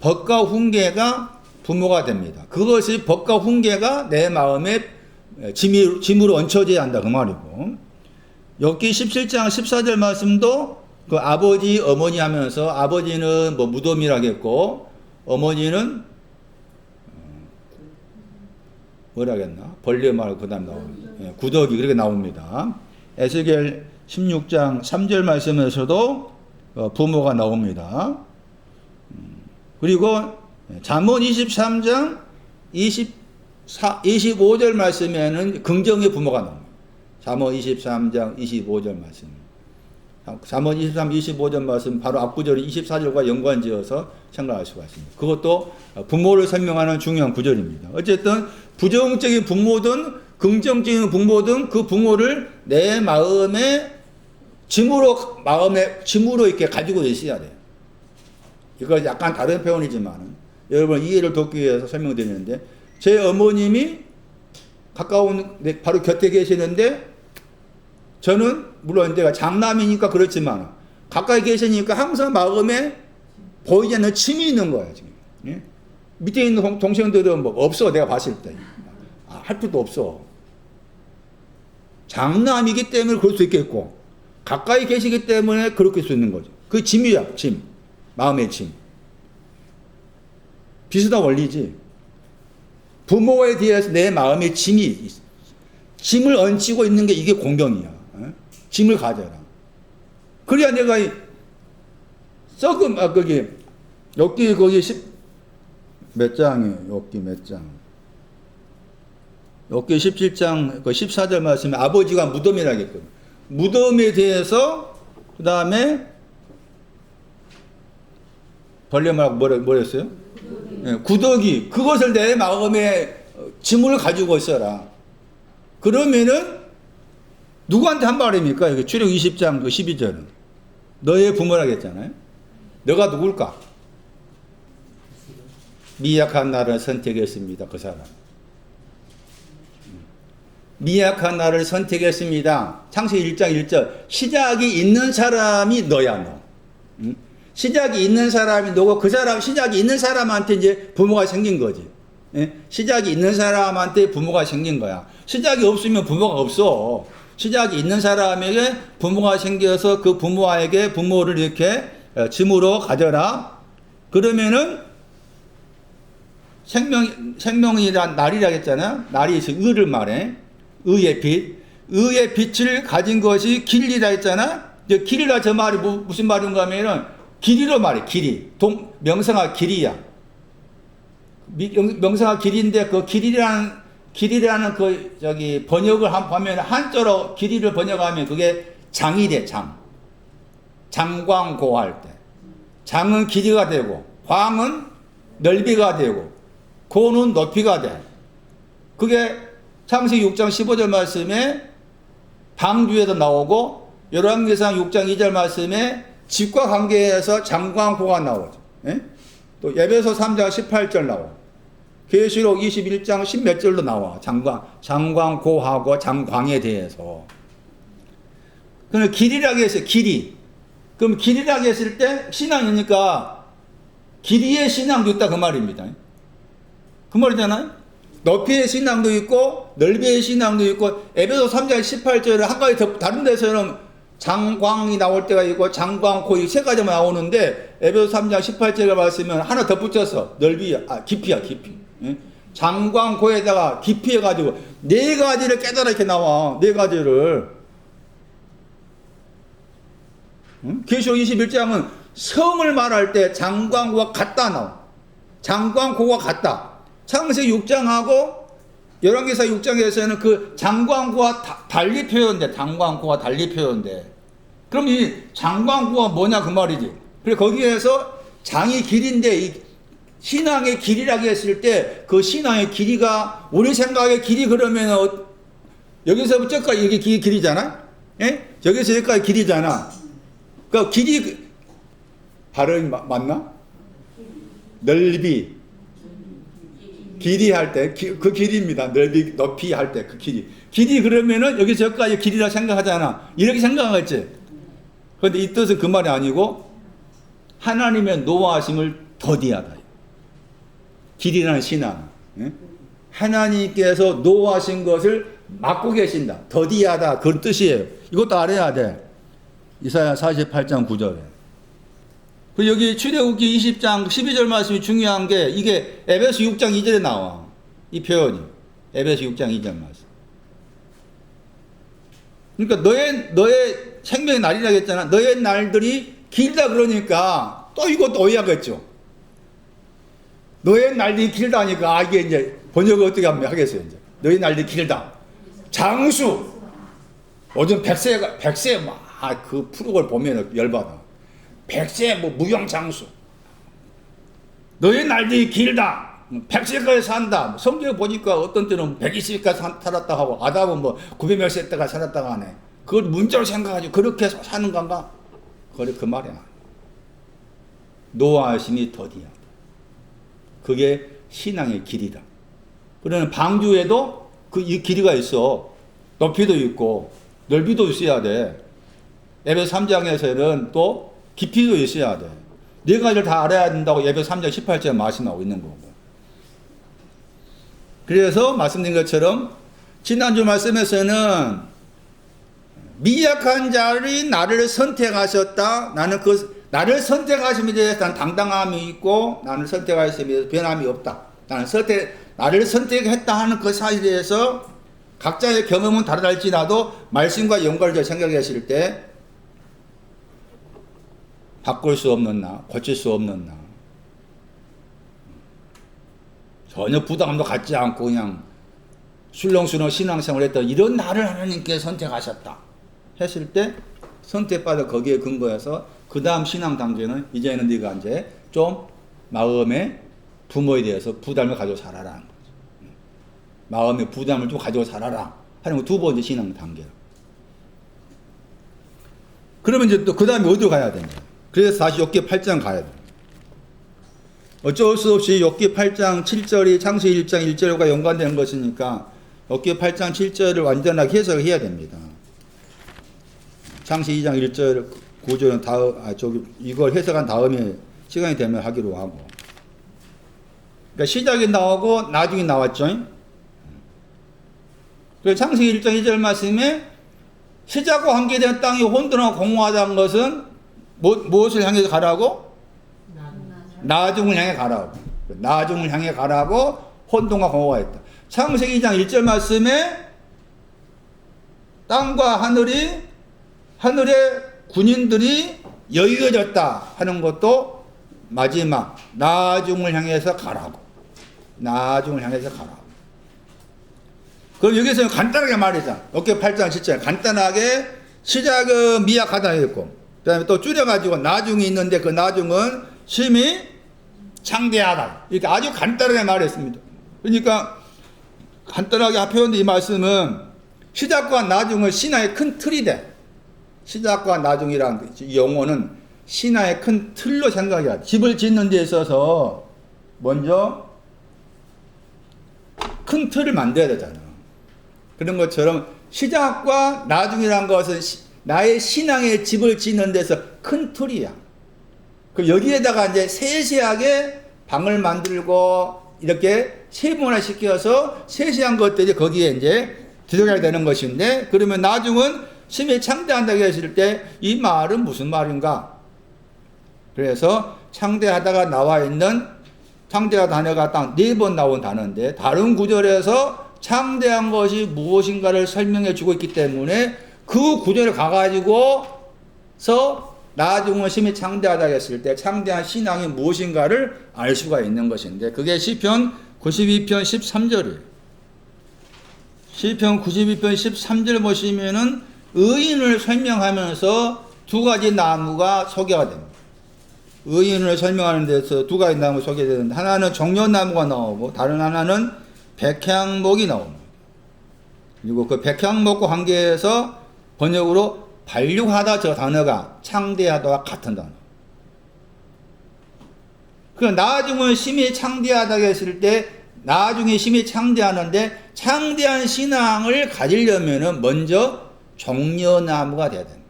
법과 훈계가 부모가 됩니다. 그것이 법과 훈계가 내 마음에 짐으로 얹혀져야 한다 그 말이고, 욥기 17장 14절 말씀도 그 아버지 어머니 하면서 아버지는 뭐 무덤이라겠고 어머니는 뭐라겠나 벌레 말 그 다음 나옵니다. 구더기 그렇게 나옵니다. 에스겔 16장 3절 말씀에서도 부모가 나옵니다. 그리고 잠언 23장 25절 말씀에는 긍정의 부모가 나옵니다. 잠언 23장 25절 말씀. 잠언 23, 25절 말씀 바로 앞구절이 24절과 연관지어서 생각할 수가 있습니다. 그것도 부모를 설명하는 중요한 구절입니다. 어쨌든 부정적인 부모든 긍정적인 부모든 그 부모를 내 마음의 짐으로 이렇게 가지고 있어야 돼요. 이거 약간 다른 표현이지만 여러분 이해를 돕기 위해서 설명드리는데, 제 어머님이 가까운 바로 곁에 계시는데 저는 물론 내가 장남이니까 그렇지만 가까이 계시니까 항상 마음에 보이지 않는 침이 있는 거예요. 지금. 예? 밑에 있는 동생들은 뭐 없어. 내가 봤을 때 할 필요도 없어. 장남이기 때문에 그럴 수 있겠고 가까이 계시기 때문에 그렇게 할 수 있는 거죠. 그 짐이야. 짐. 마음의 짐. 비슷한 원리지. 부모에 대해서 내 마음의 짐을 얹히고 있는 게 이게 공경이야. 짐을 가져라. 그래야 내가 욥기 거기 몇 장이에요? 욥기 몇 장? 욥기 17장 14절 말씀에 아버지가 무덤이라겠거든. 무덤에 대해서 그 다음에 벌레 말하고 뭐랬어요? 구더기. 그것을 내 마음에 짐을 가지고 있어라. 그러면은 누구한테 한 말입니까? 여기 출애굽 20장 그 12절은. 너의 부모라고 했잖아요. 너가 누굴까? 미약한 나를 선택했습니다. 그 사람. 미약한 나를 선택했습니다. 창세기 1장 1절. 시작이 있는 사람이 너야, 너. 응? 시작이 있는 사람이 너고 그 사람, 시작이 있는 사람한테 이제 부모가 생긴 거지. 예? 시작이 있는 사람한테 부모가 생긴 거야. 시작이 없으면 부모가 없어. 시작이 있는 사람에게 부모가 생겨서 그 부모에게 부모를 이렇게 짐으로 가져라. 그러면은 생명이란 날이라 했잖아. 날이 있어. 의를 말해. 의의 빛. 의의 빛을 가진 것이 길이라 했잖아. 길이라 저 말이 무슨 말인가 하면은 길이로 말해. 길이. 명사가 길이야. 명사가 길인데 그 길이라는 그 번역을 하면 한자로 길이를 번역하면 그게 장이 돼. 장광고할 때. 장은 길이가 되고 광은 넓이가 되고 고는 높이가 돼. 그게 창세기 6장 15절 말씀에 방주에도 나오고 열왕기상 6장 2절 말씀에 집과 관계에서 장광고가 나오죠. 예? 또 에베소 3장 18절 나오고 계시록 21장 10몇 절로 나와. 장광고하고 장광에 대해서. 그럼 길이라고 했어요. 길이. 그럼 길이라고 했을 때 신앙이니까 길이의 신앙도 있다 그 말입니다. 그 말이잖아요. 높이의 신앙도 있고 넓이의 신앙도 있고 에베소 3장 18절에 한 가지 더 다른 데서는 장광이 나올 때가 있고 장광고 이 세 가지만 나오는데 에베소 3장 18절에 말씀은 하나 더 붙였어. 깊이야 깊이. 예? 장광고에다가 깊이 해가지고 네 가지를 깨달아 이렇게 나와. 네 가지를. 계시록 21장은 성을 말할 때 장광고가 같다 나와. 장광고가 같다. 창세기 6장하고 열왕기사 6장에서는 그 장광고가 달리 표현돼. 장광고가 달리 표현돼. 그럼 이 장광고가 뭐냐 그 말이지. 그래 거기에서 장이 길인데 이 신앙의 길이라고 했을 때 그 신앙의 길이가 우리 생각의 길이 그러면 여기서부터 여기까지 이게 길이잖아. 예? 여기서 여기까지 길이잖아. 그 길이 발음이 맞나? 넓이 길이 할 때 그 길이입니다. 높이 할 때 그 길이 그러면은 여기서 여기까지 길이라 생각하잖아. 이렇게 생각하겠지. 그런데 이 뜻은 그 말이 아니고 하나님의 노하심을 더디하다. 길이라는 신앙. 예? 하나님께서 노하신 것을 맡고 계신다. 더디하다. 그런 뜻이에요. 이것도 알아야 돼. 이사야 48장 9절에. 여기 출애굽기 20장 12절 말씀이 중요한 게 이게 에베소 6장 2절에 나와. 이 표현이. 에베소 6장 2절 말씀. 그러니까 너의 생명의 날이라고 했잖아. 너의 날들이 길다 그러니까 또 이것도 오해하겠죠. 너의 날들이 길다니까 이게 이제 번역을 어떻게 하겠어요. 이제. 너의 날들이 길다. 장수. 요즘 백세 그 프로그램 보면 열받아. 백세 무용장수. 너의 날들이 길다. 100세까지 산다. 성경에 보니까 어떤 때는 120세까지 살았다 하고 아담은 900몇 세 때까지 살았다가 하네. 그걸 문자로 생각하지 그렇게 사는 건가? 그 말이야. 노하심이 더디야. 그게 신앙의 길이다. 그러면 방주에도 이 길이가 있어. 높이도 있고 넓이도 있어야 돼. 에베소 3장에서는 또 깊이도 있어야 돼. 네 가지를 다 알아야 된다고 에베소 3장 18절에 말씀이 나오고 있는 거고. 그래서 말씀드린 것처럼 지난주 말씀에서는 미약한 자를 나를 선택하셨다. 나는 나를 선택하심에 대해서 당당함이 있고 나를 선택하심에 대해서 변함이 없다. 나를 선택했다 하는 그 사실에 대해서 각자의 경험은 다르다 할지라도 말씀과 연관을 생각하실 때 바꿀 수 없는 나, 고칠 수 없는 나, 전혀 부담도 갖지 않고 그냥 술렁술렁 신앙생활을 했던 이런 나를 하나님께 선택하셨다 했을 때 선택받아 거기에 근거해서 그 다음 신앙 단계는 이제는 네가 이제 좀 마음의 부모에 대해서 부담을 가지고 살아라. 마음의 부담을 좀 가지고 살아라 하는 거 두 번째 신앙 단계라. 그러면 이제 또 그 다음에 어디로 가야 되냐. 그래서 다시 욥기 8장 가야 돼. 어쩔 수 없이 욥기 8장 7절이 창세기 1장 1절과 연관된 것이니까 욥기 8장 7절을 완전하게 해석을 해야 됩니다. 창세기 2장 1절 9절은 다음, 이걸 해석한 다음에 시간이 되면 하기로 하고. 그러니까 시작이 나오고 나중에 나왔죠. 그래서 창세기 1장 2절 말씀에 시작과 관계된 땅이 혼돈하고 공허하다는 것은 무엇을 향해서 가라고? 나중을 향해 가라고. 나중을 향해 가라고 혼돈과 공허가 있다. 창세기 2장 1절 말씀에 땅과 하늘의 군인들이 여유해졌다 하는 것도 마지막 나중을 향해서 가라고. 나중을 향해서 가라고. 그럼 여기서 간단하게 말이자. 욥기 8장 7절 간단하게 시작은 미약하다 했고 그 다음에 또 줄여가지고 나중이 있는데 그 나중은 심히 창대하다. 이렇게 아주 간단하게 말했습니다. 그러니까 간단하게 표현된 이 말씀은 시작과 나중은 신화의 큰 틀이 돼. 시작과 나중이라는 용어는 신화의 큰 틀로 생각해야 돼. 집을 짓는 데 있어서 먼저 큰 틀을 만들어야 되잖아. 그런 것처럼 시작과 나중이란 것은 나의 신앙의 집을 짓는 데서 큰 틀이야. 그 여기에다가 이제 세세하게 방을 만들고 이렇게 세분화 시켜서 세세한 것들이 거기에 이제 들어가야 되는 것인데 그러면 나중은 심히 창대한다고 했을 때 이 말은 무슨 말인가? 그래서 창대하다가 나와 있는 창대한 단어가 딱 4번 나온 단어인데 다른 구절에서 창대한 것이 무엇인가를 설명해 주고 있기 때문에 그 구절을 가가지고서 나중은 심히 창대하다 했을 때 창대한 신앙이 무엇인가를 알 수가 있는 것인데 그게 시편 92편 13절이에요. 시편 92편 13절 보시면은 의인을 설명하면서 두 가지 나무가 소개가 됩니다. 의인을 설명하는 데서 두 가지 나무 소개되는데 하나는 종려나무가 나오고 다른 하나는 백향목이 나옵니다. 그리고 그 백향목과 관계해서 번역으로 반륙하다 저 단어가 창대하다와 같은 단어. 그 나중은 심히 창대하다고 했을 때 나중에 심히 창대하는데 창대한 신앙을 가지려면은 먼저 종려나무가 돼야 됩니다.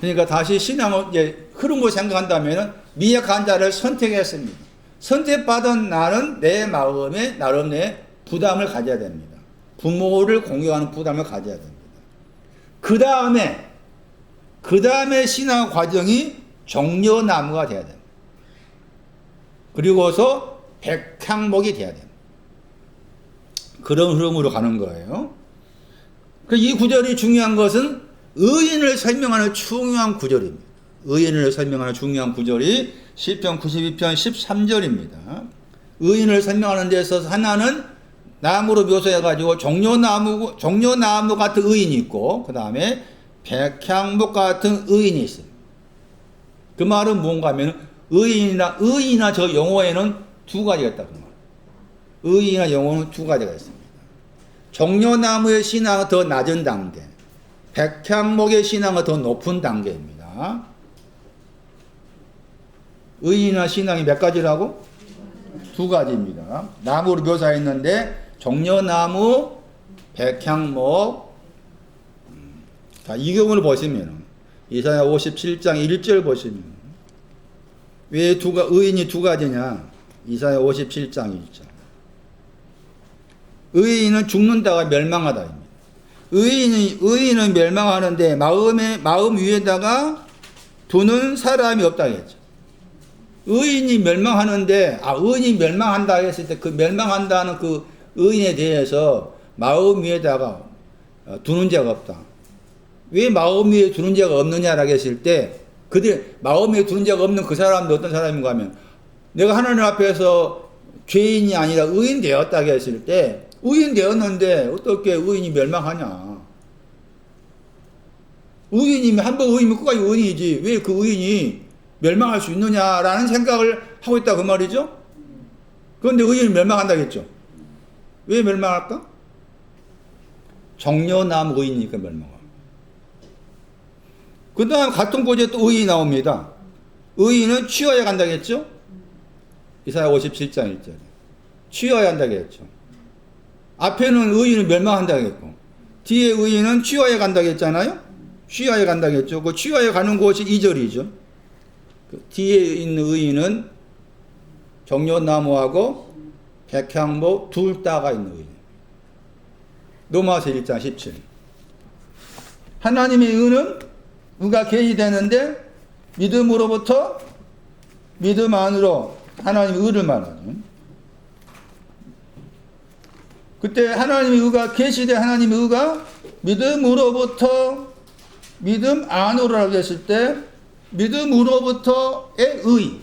그러니까 다시 신앙을 이제 흐름으로 생각한다면은 미약한 자를 선택했습니다. 선택받은 나는 내 마음에 나름의 부담을 가져야 됩니다. 부모를 공경하는 부담을 가져야 됩니다. 그 다음에 신앙 과정이 종려나무가 돼야 됩니다. 그리고서 백향목이 돼야 됩니다. 그런 흐름으로 가는 거예요. 이 구절이 중요한 것은 의인을 설명하는 중요한 구절입니다. 의인을 설명하는 중요한 구절이 시편 92편 13절입니다. 의인을 설명하는 데 있어서 하나는 나무로 묘사해가지고 종려나무 같은 의인이 있고 그 다음에 백향목 같은 의인이 있어요. 그 말은 뭔가 하면 의인이나 저 용어에는 두 가지가 있다. 그 말. 의인이나 용어는 두 가지가 있습니다. 종려나무의 신앙은 더 낮은 단계, 백향목의 신앙은 더 높은 단계입니다. 의인이나 신앙이 몇 가지라고? 두 가지입니다. 나무로 묘사했는데 종려나무, 백향목. 자, 이 경우를 보시면 이사야 57장 1절 보시면 왜 의인이 두 가지냐? 이사야 57장 1절. 의인은 죽는다가 멸망하다입니다. 의인은 멸망하는데 마음 위에다가 두는 사람이 없다 했죠. 의인이 멸망하는데 의인이 멸망한다 했을 때 그 멸망한다는 그 의인에 대해서 마음 위에다가 두는 자가 없다. 왜 마음 위에 두는 자가 없느냐라고 했을 때 그들 마음 위에 두는 자가 없는 그 사람은 어떤 사람인가 하면 내가 하나님 앞에서 죄인이 아니라 의인 되었다고 했을 때 의인 되었는데 어떻게 의인이 멸망하냐. 의인이면 한번 의인이면 끝까지 의인이지 왜 그 의인이 멸망할 수 있느냐라는 생각을 하고 있다 그 말이죠. 그런데 의인이 멸망한다겠죠. 왜 멸망할까? 종려나무 의인이니까 멸망합니다. 그 다음 같은 구절에 또 의인이 나옵니다. 의인은 취하여 간다겠죠? 이사야 57장 1절에. 취하여 간다겠죠. 앞에는 의인은 멸망한다겠고, 뒤에 의인은 취하여 간다겠잖아요? 취하여 간다겠죠. 그 취하여 가는 곳이 2절이죠. 그 뒤에 있는 의인은 정려나무하고 백향목 둘 다가 있는 의인. 로마서 1장 17. 하나님의 의는 의가 계시되는데 믿음으로부터 믿음 안으로 하나님의 의를 말하죠. 그때 하나님의 의가 계시되 하나님의 의가 믿음으로부터 믿음 안으로라고 했을 때 믿음으로부터의 의,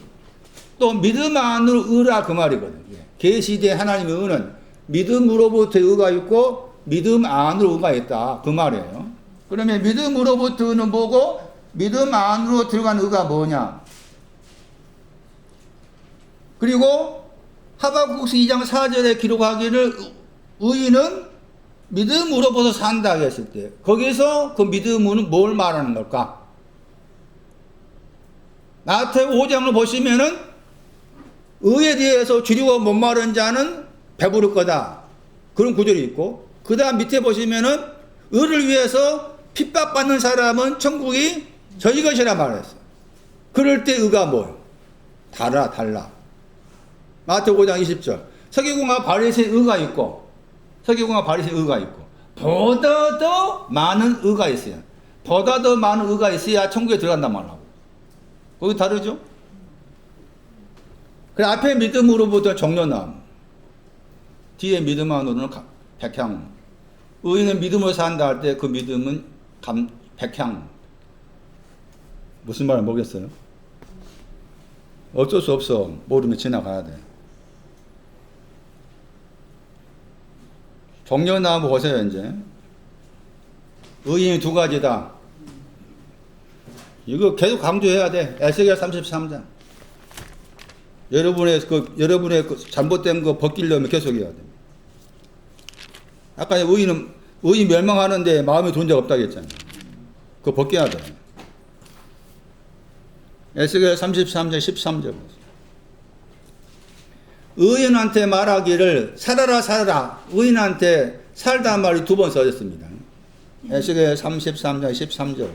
또 믿음 안으로 의라 그 말이거든요. 계시되 하나님의 의는 믿음으로부터의 의가 있고 믿음 안으로 의가 있다 그 말이에요. 그러면 믿음으로부터 의는 뭐고 믿음 안으로 들어간 의가 뭐냐? 그리고 하박국서 2장 4절에 기록하기를 의인은 믿음으로부터 산다 했을 때 거기서 그 믿음은 뭘 말하는 걸까? 마태복음 5장을 보시면은 의에 대해서 주리고 목마른 자는 배부를 거다 그런 구절이 있고, 그 다음 밑에 보시면은 의를 위해서 핍박받는 사람은 천국이 저희 것이라 말했어요. 그럴 때 의가 뭐예요? 달라. 마태복음 5장 20절. 서기관과 바리새의 의가 있고, 서기관과 바리새의 의가 있고, 보다 더 많은 의가 있어야, 보다 더 많은 의가 있어야 천국에 들어간단 말이라고. 거기 다르죠? 그 앞에 믿음으로부터 정려나무, 뒤에 믿음 안으로는 백향. 의인은 믿음으로 산다 할 때 그 믿음은 백향. 무슨 말을 모르겠어요? 어쩔 수 없어. 모르면 지나가야 돼. 정려나무 보세요, 이제. 의인이 두 가지다. 이거 계속 강조해야 돼. 에스겔 33장. 여러분의 그 잘못된 거 벗기려면 계속 해야 돼. 아까 의인 멸망하는데 마음에 둔 적 없다고 했잖아요. 그거 벗겨야 돼. 에스겔 33장 13절. 의인한테 말하기를 살아라. 의인한테 살다 말이 두 번 써졌습니다. 에스겔 33장 13절.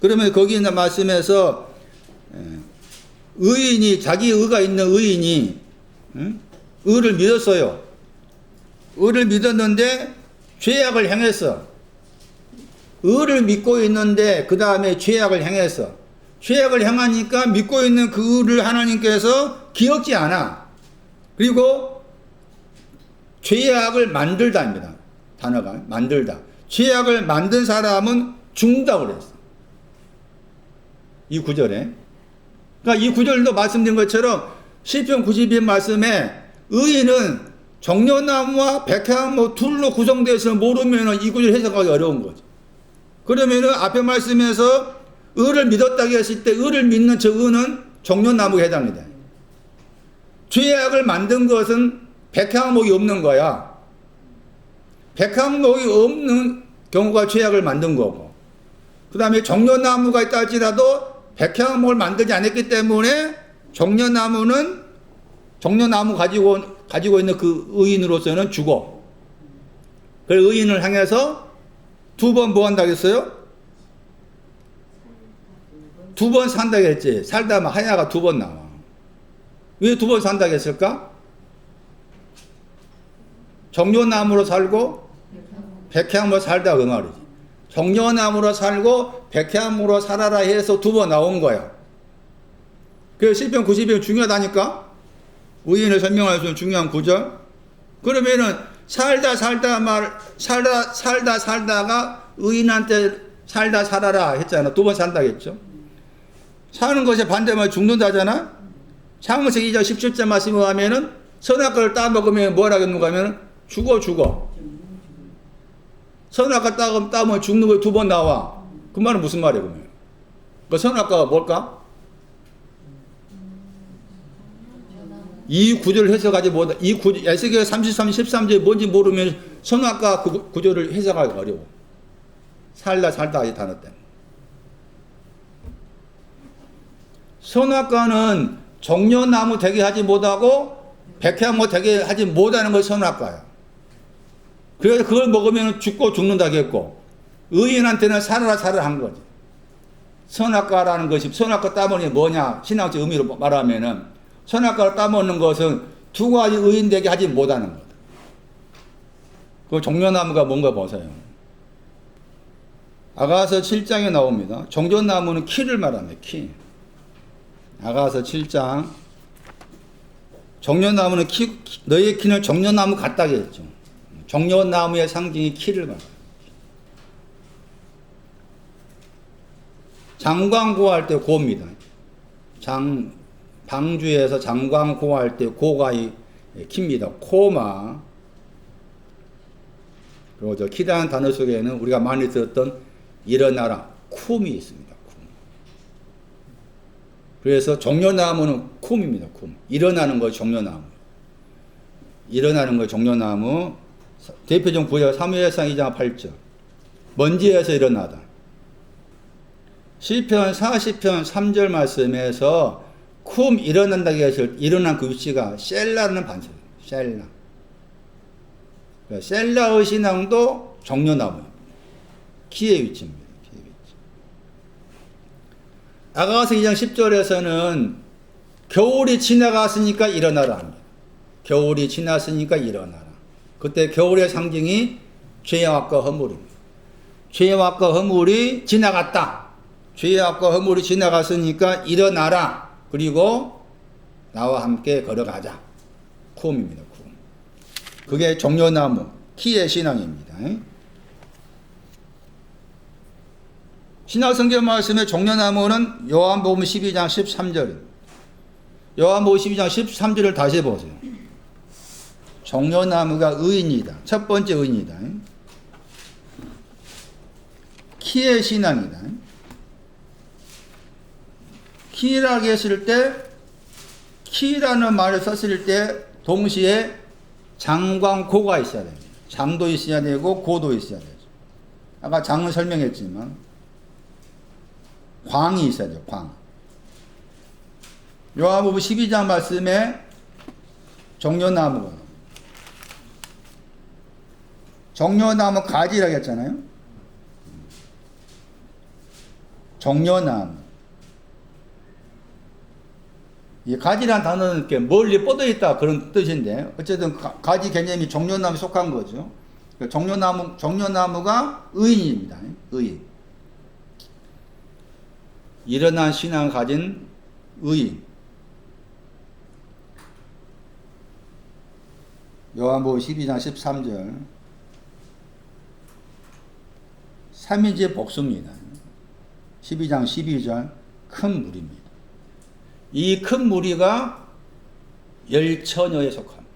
그러면 거기 있는 말씀에서 의인이, 자기 의가 있는 의인이 의를 믿었어요. 의를 믿었는데 죄악을 행했어. 의를 믿고 있는데 그 다음에 죄악을 행했어. 죄악을 행하니까 믿고 있는 그 의를 하나님께서 기억지 않아. 그리고 죄악을 만들다입니다. 단어가 만들다. 죄악을 만든 사람은 죽는다고 그랬어. 이 구절에. 그러니까 이 구절도 말씀드린 것처럼 시편 92편 말씀에 의인은 정려나무와 백향목 둘로 구성되어 있어 모르면 이 구절 해석하기 어려운 거죠. 그러면은 앞에 말씀에서 의를 믿었다고 했을 때 의를 믿는 저 의는 정려나무에 해당이 돼. 죄악을 만든 것은 백향목이 없는 거야. 백향목이 없는 경우가 죄악을 만든 거고, 그 다음에 정려나무가 있다 할지라도 백향목을 만들지 않았기 때문에 정려나무 가지고 있는 그 의인으로서는 죽어. 그래서 의인을 향해서 두 번 뭐 한다고 했어요? 두 번 산다고 했지. 살다면 하야가 두 번 나와. 왜 두 번 산다고 했을까? 정려나무로 살고 백향목으로 살다 그 말이지. 정려나무로 살고 백향목으로 살아라 해서 두 번 나온 거야. 그래서 시편 90편 중요하다니까? 의인을 설명할 수 있는 중요한 구절. 그러면은 살다가 의인한테 살아라 했잖아. 두 번 산다고 했죠. 사는 것에 반대면 죽는다잖아. 창세기 2장 17절 말씀을 하면은 선악과를 따먹으면 뭐라고 했는가 하면 죽어. 선악과 따면 죽는 거 두 번 나와. 그 말은 무슨 말이에요, 그러면? 그 선악과가 뭘까? 이 구절을 해석하지 못해. 이 구절, 에스겔 33, 13절이 뭔지 모르면 선악과 그 구절을 해석하기 어려워. 살다 이 단어 때문에. 선악과는 종려나무 되게 하지 못하고 백향목 되게 하지 못하는 것이 선악과야. 그래서 그걸 먹으면 죽고 죽는다겠고, 의인한테는 살아라 살아라 한 거지. 선악과라는 것이, 선악과 따먹는 게 뭐냐, 신앙적 의미로 말하면은, 선악과를 따먹는 것은 두 가지 의인 되게 하지 못하는 거다. 그 종려나무가 뭔가 보세요. 아가서 7장에 나옵니다. 종려나무는 키를 말합니다. 키. 아가서 7장. 종려나무는 너의 키는 종려나무 같다고 했죠. 종려나무의 상징이 키를 말합니다. 장광고할 때 고입니다. 방주에서 장광고할 때 고가 키입니다. 코마. 그리고 저 키라는 단어 속에는 우리가 많이 들었던 일어나라, 쿰이 있습니다. 쿰. 그래서 종려나무는 쿰입니다. 쿰. 일어나는 거 종려나무. 일어나는 거 종려나무. 대표적 구절 사무엘상 2장 8절. 먼지에서 일어나다. 시편 40편 3절 말씀에서 쿰 일어난다고 해서 일어난 그 위치가 셀라라는 반석이에요. 셀라. 셀라의 신앙도 종려나무입니다. 키의 위치입니다. 키의 위치. 아가서 2장 10절에서는 겨울이 지나갔으니까 일어나라 합니다. 겨울이 지났으니까 일어나라. 그때 겨울의 상징이 죄악과 허물입니다. 죄악과 허물이 지나갔다. 죄악과 허물이 지나갔으니까 일어나라. 그리고 나와 함께 걸어가자. 쿰입니다. 쿰. 그게 종려나무, 키의 신앙입니다. 신약성경 말씀의 종려나무는 요한복음 12장 13절. 요한복음 12장 13절을 다시 보세요. 종려나무가 의인이다. 첫 번째 의인이다. 키의 신앙이다. 키라고 했을 때, 키라는 말을 썼을 때 동시에 장광고가 있어야 됩니다. 장도 있어야 되고 고도 있어야 되죠. 아까 장은 설명했지만 광이 있어야 돼요. 광. 요한복음 12장 말씀에 종려나무가, 종려나무 가지라고 했잖아요. 종려나무. 이 가지라는 단어는 이렇게 멀리 뻗어 있다 그런 뜻인데, 어쨌든 가지 개념이 종려나무에 속한 거죠. 종려나무가 의인입니다. 의인. 일어난 신앙을 가진 의인. 요한복음 12장 13절. 삼위일체 복수입니다. 12장 12절 큰 무리입니다. 이 큰 무리가 열처녀에 속합니다.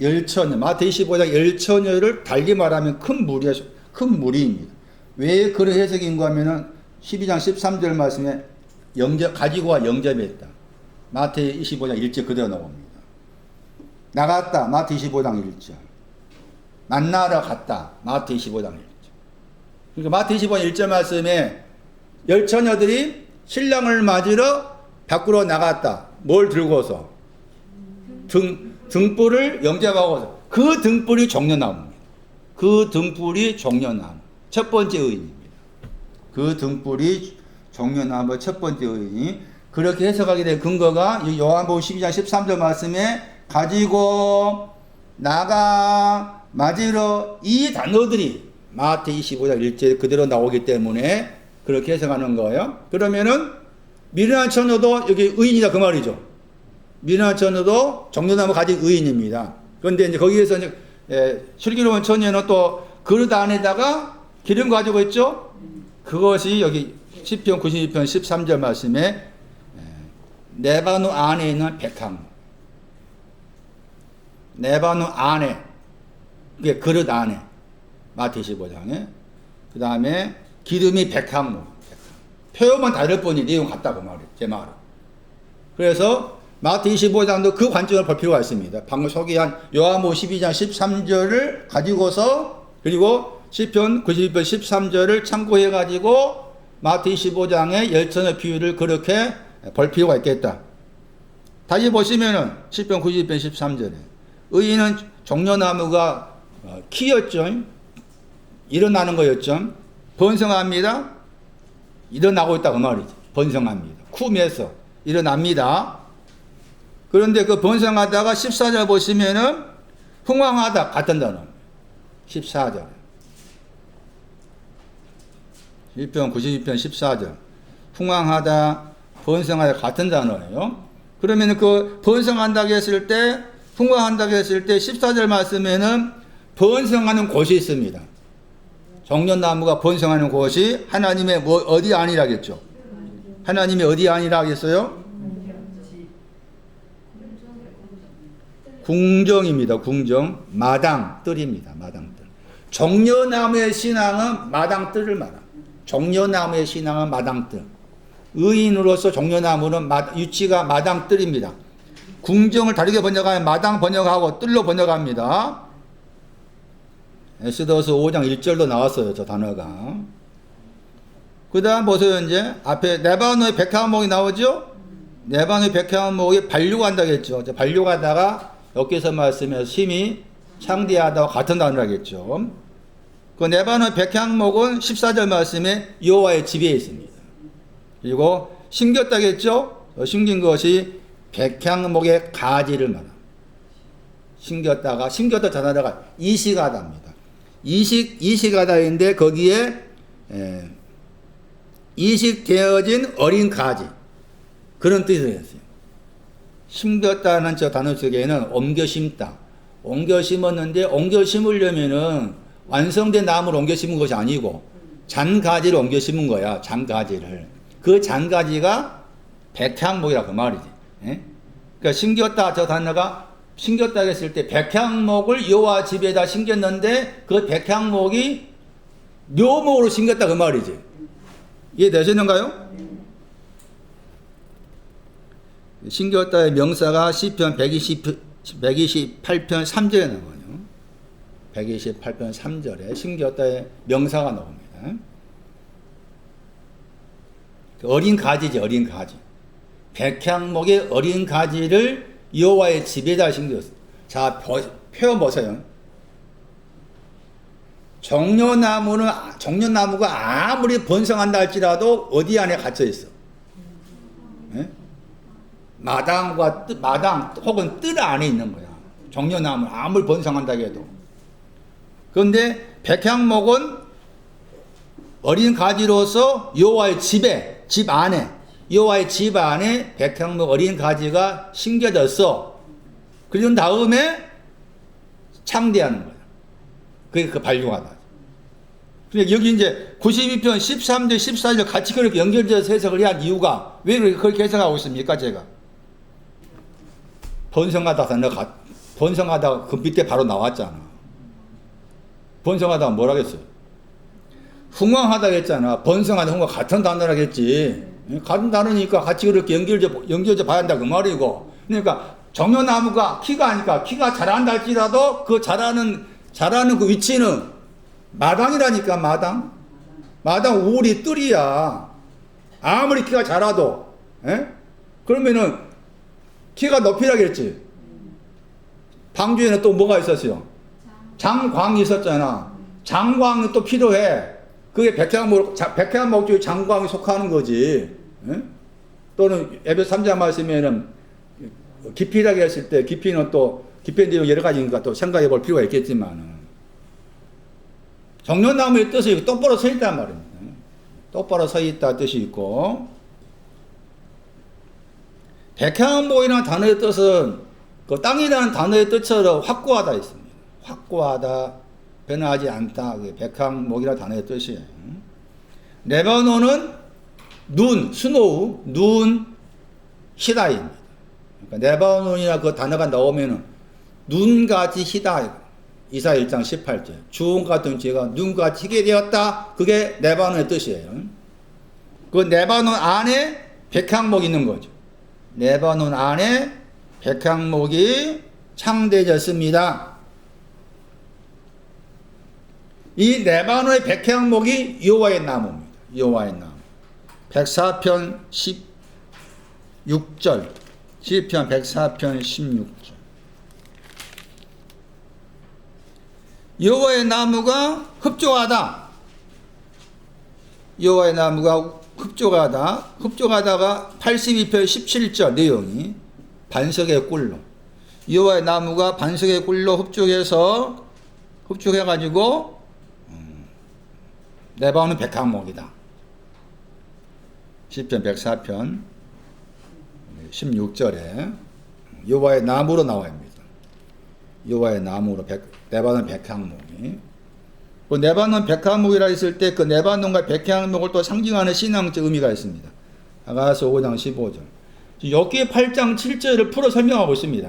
열처녀, 마태 25장 열처녀를 달리 말하면 큰 무리입니다. 왜 그런 해석인가 하면은 12장 13절 말씀에 가지고와 영접했다. 마태 25장 1절 그대로 나옵니다. 나갔다. 마태 25장 1절. 만나러 갔다. 마태 25장 1절. 그러니까 마태 25장 1절 말씀에 열처녀들이 신랑을 맞으러 밖으로 나갔다. 뭘 들고서? 등불을 영접하고서. 그 등불이 종려나무입니다. 그 등불이 종려나무. 첫 번째 의인입니다. 그 등불이 종려나무 첫 번째 의인이. 그렇게 해석하게 된 근거가 요한복음 12장 13절 말씀에 가지고 나가 맞으러 이 단어들이 마태 25장 1절 그대로 나오기 때문에 그렇게 해석하는 거예요. 그러면은 미련한 처녀도 여기 의인이다 그 말이죠. 미련한 처녀도 종려나무 가진 의인입니다. 그런데 이제 거기에서 이제 슬기로운 처녀는 또 그릇 안에다가 기름 가지고 있죠. 그것이 여기 시편 92편 13절 말씀에 네바노 안에 있는 백향. 네바노 안에, 그게 그릇 안에. 마태 15장에. 그 다음에 기름이 백향무. 표현만 다를 뿐이 내용 같다고 말이에요. 제 말은. 그래서 마태 25장도 그 관점을 볼 필요가 있습니다. 방금 소개한 요한복음 12장 13절을 가지고서 그리고 시편 92편 13절을 참고해 가지고 마태 25장의 열천의 비유를 그렇게 볼 필요가 있겠다. 다시 보시면은 10편 90편 13절에 의인은 종려나무가 키였죠. 일어나는 거였죠. 번성합니다. 일어나고 있다 그 말이죠. 번성합니다. 쿰에서 일어납니다. 그런데 그 번성하다가 14절 보시면은 흥왕하다 같은 단어. 14절. 1편 92편 14절. 흥왕하다, 번성하다 같은 단어예요. 그러면 그 번성한다고 했을 때, 흥왕한다고 했을 때 14절 말씀에는 번성하는 곳이 있습니다. 정년나무가 번성하는 곳이 하나님의 어디 아니라겠죠? 하나님의 어디 아니라겠어요? 궁정입니다. 궁정. 마당, 뜰입니다. 마당 뜰. 정려나무의 신앙은 마당 뜰을 말합니다. 정려나무의 신앙은 마당 뜰. 의인으로서 정려나무는 위치가 마당 뜰입니다. 궁정을 다르게 번역하면 마당 번역하고 뜰로 번역합니다. 에스더서 5장 1절도 나왔어요. 저 단어가. 그 다음 보세요. 이제 앞에 레바논의 백향목이 나오죠. 레바논의 백향목이 반류한다고 했죠. 반류하다가 여기서 말씀해서 심히 창대하다와 같은 단어라겠죠. 그 레바논 백향목은 14절 말씀에 여호와의 집에 있습니다. 그리고 심겼다겠죠. 심긴 것이 백향목의 가지를 말합니다. 심겼다 단어가 이식하다입니다. 이식하다인데 거기에 이식되어진 어린 가지 그런 뜻을 했어요. 심겼다는 저 단어 속에는 옮겨 심다. 옮겨 심었는데 옮겨 심으려면은 완성된 나무를 옮겨 심은 것이 아니고 잔가지를 옮겨 심은 거야. 잔가지를. 그 잔가지가 백향목이라 그 말이지. 예? 그러니까 심겼다 저 단어가 심겼다 했을 때 백향목을 여호와 집에다 심겼는데 그 백향목이 묘목으로 심겼다 그 말이지. 이해되시는가요? 심겼다의 명사가 시편 128편 3절에 나와요. 128편 3절에 심겼다의 명사가 나옵니다. 어린 가지지, 어린 가지. 백향목의 어린 가지를 여호와의 집에다 심겼어. 자, 펴보세요. 정려나무가 아무리 번성한다 할지라도 어디 안에 갇혀 있어? 네? 마당 혹은 뜰 안에 있는 거야. 정려나무 아무리 번성한다 해도. 그런데 백향목은 어린 가지로서 여호와의 집 안에 여호와의 집 안에 백향목 어린 가지가 심겨졌어. 그런 다음에 창대하는 거야. 그게 그 반류하다. 그러니까 여기 이제 92편 13절 14절 같이 그렇게 연결돼서 해석을 한 이유가 왜 그렇게 해석하고 있습니까? 제가 번성하다가 그 밑에 바로 나왔잖아. 번성하다가 뭐라겠어요? 흥왕하다 했잖아. 번성하다 흥왕 같은 단어라겠지. 같은 단어니까 같이 그렇게 연결져 봐야 한다 그 말이고. 그러니까 정려나무가 키가 아니까 키가 자란다 할지라도 그 자라는 그 위치는 마당이라니까. 마당 우리 뜰이야. 아무리 키가 자라도. 그러면은 키가 높이라겠지. 방주에는 또 뭐가 있었어요? 장광이 있었잖아. 장광이 또 필요해. 그게 백향목 중에 장광이 속하는 거지. 또는 에베소 3장 말씀에는 깊이라고 했을 때 깊이는 또 깊이는 여러 가지니까 또 생각해 볼 필요가 있겠지만 정려나무의 뜻이 똑바로 서 있단 말입니다. 똑바로 서 있다 뜻이 있고 백향목이라는 단어의 뜻은 그 땅이라는 단어의 뜻처럼 확고하다 있습니다. 확고하다, 변하지 않다. 백향목이라는 단어의 뜻이에요. 레바논은 스노우, 희다입니다. 그러니까 레바논이나 그 단어가 나오면은 눈같이 희다. 이사 1장 18절. 주홍 같은 죄가 눈같이 희게 되었다. 그게 레바논의 뜻이에요. 그 레바논 안에 백향목이 있는 거죠. 레바논 안에 백향목이 창대해졌습니다. 이 레바논의 백향목이 여호와의 나무입니다. 여호와의 나무. 104편 16절. 시편 104편 16절. 여호와의 나무가 흡족하다. 여호와의 나무가 흡족하다. 흡족하다가 82편 17절 내용이 반석의 꿀로. 여호와의 나무가 반석의 꿀로 흡족해가지고 레바논 백향목이다. 시편 104편 16절에 여호와의 나무로 나와입니다. 여호와의 나무로 레바논 백향목이. 그 레바논 백향목이라 했을 때 그 레바논과 백향목을 또 상징하는 신앙적 의미가 있습니다. 아가서 5장 15절. 욥기 8장 7절을 풀어 설명하고 있습니다.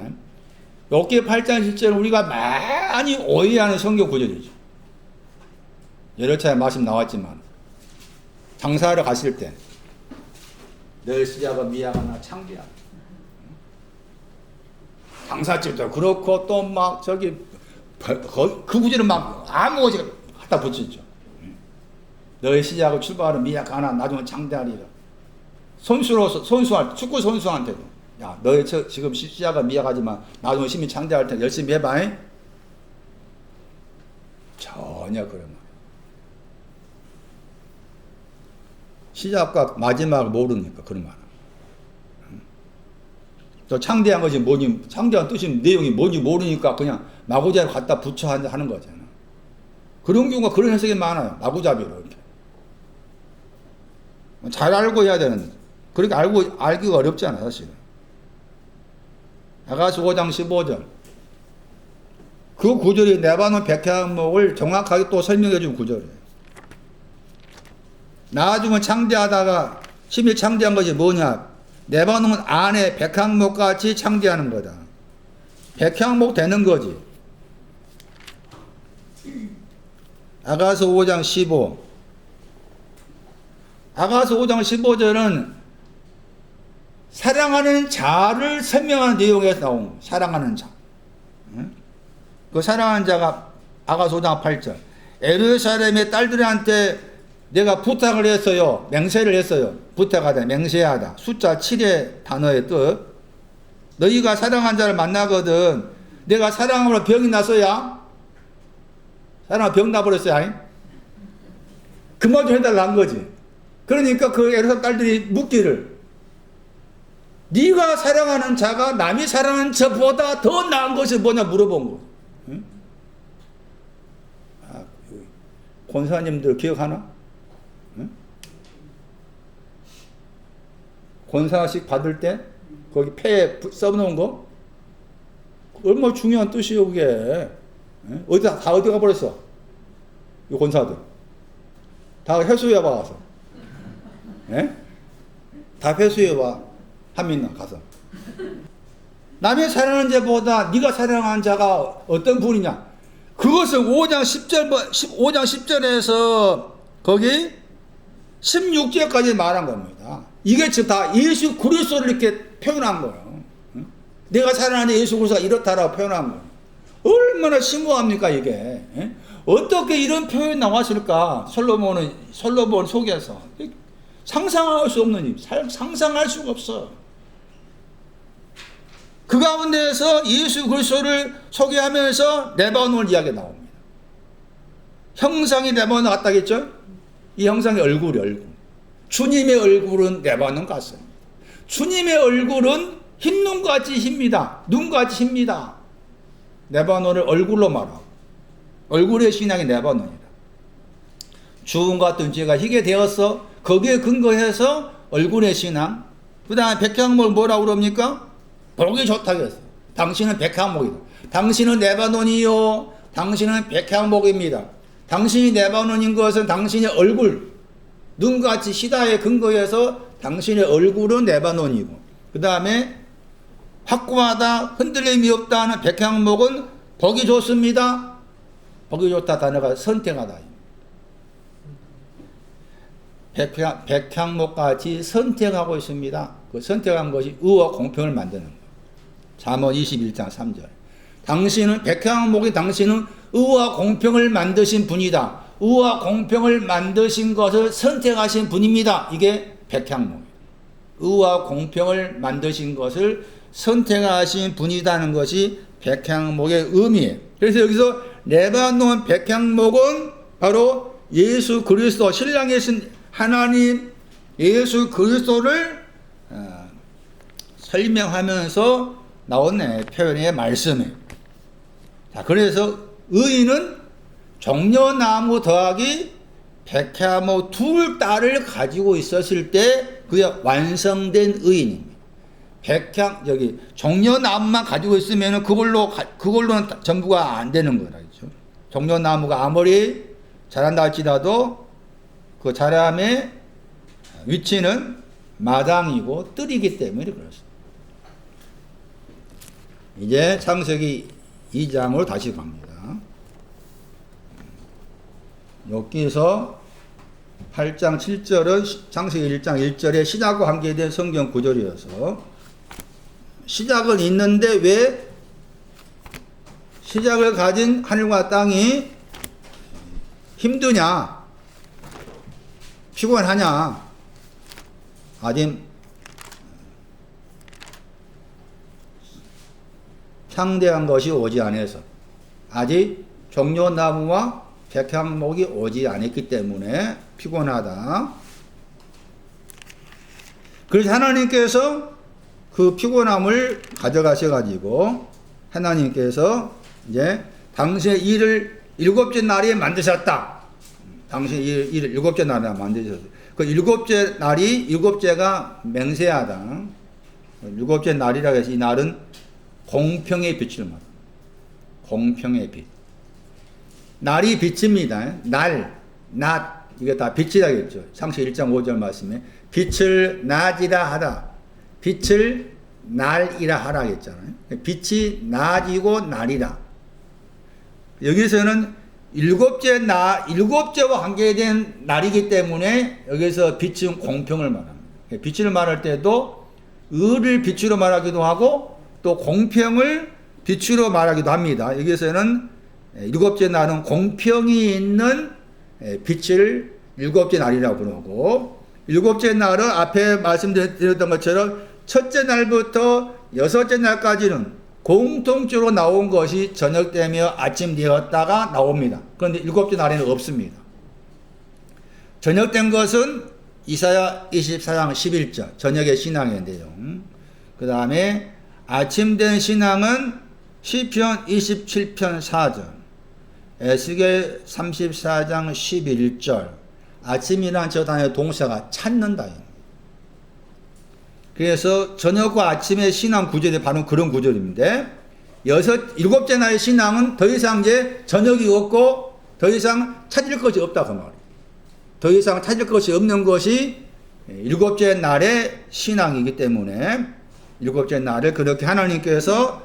욥기 8장 7절은 우리가 많이 오해하는 성경 구절이죠. 여러 차례 말씀 나왔지만 장사하러 갔을 때 늘 시작은 미약하나 창대하다. 장사집도 그렇고 또 막 저기 그 구절은 막 아무것이 갖다 붙이죠. 너의 시작을 출발하는 미약하나 나중에 창대하리라. 선수할 축구 선수한테도 야 너의 지금 시작은 미약하지만 나중에 심히 창대할 테 열심히 해봐. 전혀 그런 말. 시작과 마지막을 모르니까 그런 말. 또 창대한 것이 뭐니, 창대한 뜻이 내용이 뭔지 모르니까 그냥 마구잡이로 갖다 붙여 하는 거잖아. 그런 경우가 그런 해석이 많아요. 마구잡이로 이렇게. 잘 알고 해야 되는데 그렇게 알기가 어렵잖아 사실은. 아가서 5장 15절. 그 구절이 레바논 백향목을 정확하게 또 설명해 준 구절이에요. 나중에 창대하다가 심히 창대한 것이 뭐냐? 레바논 안에 백향목같이 창대하는 거다. 백향목 되는 거지. 아가서 5장 15. 아가서 5장 15절은 사랑하는 자를 설명하는 내용에서 나온 거예요. 사랑하는 자. 그 사랑하는 자가 아가서 5장 8절. 예루살렘의 딸들한테 내가 부탁을 했어요. 맹세를 했어요. 부탁하다, 맹세하다. 숫자 7의 단어의 뜻. 너희가 사랑한 자를 만나거든. 내가 사랑으로 병이 났어야? 사랑으로 병 나버렸어야? 그만 좀 해달라는 거지. 그러니까 그 예루살렘 딸들이 묻기를 네가 사랑하는 자가 남이 사랑하는 저보다 더 나은 것이 뭐냐 물어본 거. 응? 권사님들 기억하나? 응? 권사식 받을 때 거기 폐에 써놓은 거 얼마나 중요한 뜻이에요 그게. 응? 다 어디 가버렸어? 이 권사들 다 회수해 와서. 예? 다 회수해 와. 한민나 가서. 남이 사랑하는 자보다 네가 사랑하는 자가 어떤 분이냐? 그것을 5장 10절에서 거기 16절까지 말한 겁니다. 이게 지금 다 예수 그리스도를 이렇게 표현한 거예요. 응? 내가 사랑하는 예수 그리스도가 이렇다라고 표현한 거예요. 얼마나 심오합니까 이게? 예? 어떻게 이런 표현이 나왔을까? 솔로몬 속에서 상상할 수 없는 일, 상상할 수가 없어. 그 가운데에서 예수 그리스도를 소개하면서 레바논 이야기가 나옵니다. 형상이 레바논 같다겠죠? 이 형상의 얼굴. 주님의 얼굴은 레바논 같습니다. 주님의 얼굴은 흰 눈같이 힙니다. 눈같이 힙니다. 레바논을 얼굴로 말하고 얼굴의 신앙이 레바논이다. 주음 같은 죄가 희게 되었어. 거기에 근거해서 얼굴의 신앙. 그 다음에 백향목을 뭐라고 그럽니까? 보기 좋다고 했어요. 당신은 백향목이다. 당신은 레바논이요. 당신은 백향목입니다. 당신이 레바논인 것은 당신의 얼굴, 눈같이 시다에 근거해서 당신의 얼굴은 레바논이고, 그 다음에 확고하다, 흔들림이 없다 하는 백향목은 보기 좋습니다. 보기 좋다 단어가 선택하다. 백향목같이 선택하고 있습니다. 그 선택한 것이 의와 공평을 만드는 것. 잠언 21장 3절. 당신은 백향목이 당신은 의와 공평을 만드신 분이다. 의와 공평을 만드신 것을 선택하신 분입니다. 이게 백향목. 의와 공평을 만드신 것을 선택하신 분이라는 것이 백향목의 의미예요. 그래서 여기서 레바논 백향목은 바로 예수 그리스도, 신랑이신 하나님 예수 그리스도를 설명하면서 나온 표현의 말씀이에요. 자, 그래서 의인은 종려나무 더하기 백향목 둘 딸을 가지고 있었을 때 그게 완성된 의인입니다. 여기 종려나무만 가지고 있으면 그걸로는 전부가 안 되는 거라죠. 종려나무가 아무리 자란다 할지라도 그 자람의 위치는 마당이고 뜰이기 때문에 그렇습니다. 이제 창세기 2장으로 다시 갑니다. 여기서 8장 7절은 창세기 1장 1절에 시작과 관계된 성경 구절이어서 시작은 있는데 왜 시작을 가진 하늘과 땅이 힘드냐, 피곤하냐, 아직 창대한 것이 오지 않아서, 아직 종려나무와 백향목이 오지 않았기 때문에 피곤하다. 그래서 하나님께서 그 피곤함을 가져가셔가지고 하나님께서 이제 당신의 일을 일곱째 날에 만드셨다. 당신의 일을 일곱째 날에 만드셨어요. 그 일곱째 날이, 일곱째가 맹세하다. 일곱째 날이라고 해서 이 날은 공평의 빛을 말합니다. 공평의 빛. 날이 빛입니다. 낮, 이게 다 빛이라겠죠. 창세기 1장 5절 말씀에 빛을 낮이라 하라. 빛을 날이라 하라 했잖아요. 빛이 낮이고 날이라. 여기서는 일곱째와 관계된 날이기 때문에 여기서 빛은 공평을 말합니다. 빛을 말할 때도 의를 빛으로 말하기도 하고 또 공평을 빛으로 말하기도 합니다. 여기서는 일곱째 날은 공평이 있는 빛을 일곱째 날이라고 부르고, 일곱째 날은 앞에 말씀드렸던 것처럼 첫째 날부터 여섯째 날까지는 공통적으로 나온 것이 저녁 되며 아침 되었다가 나옵니다. 그런데 일곱째 날에는 없습니다. 저녁 된 것은 이사야 24장 11절 저녁의 신앙의 내용, 그 다음에 아침 된 신앙은 시편 27편 4절, 에스겔 34장 11절, 아침이란 저 단어의 동사가 찾는다. 그래서 저녁과 아침의 신앙 구절이 바로 그런 구절인데, 일곱째 날의 신앙은 더 이상 이제 저녁이 없고 더 이상 찾을 것이 없다 그 말이에요. 더 이상 찾을 것이 없는 것이 일곱째 날의 신앙이기 때문에 일곱째 날을 그렇게 하나님께서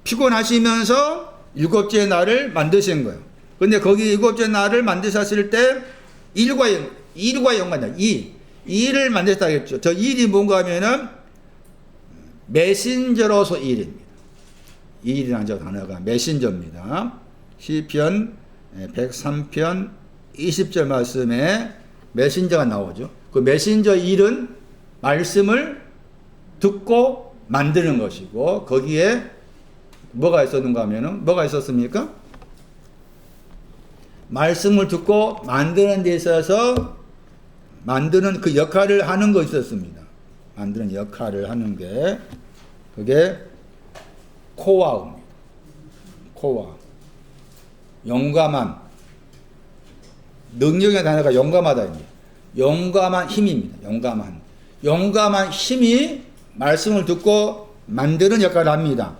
피곤하시면서 일곱째 날을 만드신 거예요. 근데 거기 일곱째 날을 만드셨을 때 일과 연관이다. 일을 만드셨다 했죠. 저 일이 뭔가 하면은 메신저로서 일입니다. 일이라는 저 단어가 메신저입니다. 시편 103편 20절 말씀에 메신저가 나오죠. 그 메신저 일은 말씀을 듣고 만드는 것이고, 거기에 뭐가 있었는가 하면은 뭐가 있었습니까? 말씀을 듣고 만드는 데 있어서 만드는 그 역할을 하는 거 있었습니다. 만드는 역할을 하는 게 그게 코와입니다. 코와. 용감한, 능력의 단어가 용감하다입니다. 용감한 힘입니다. 용감한 힘이 말씀을 듣고 만드는 역할을 합니다.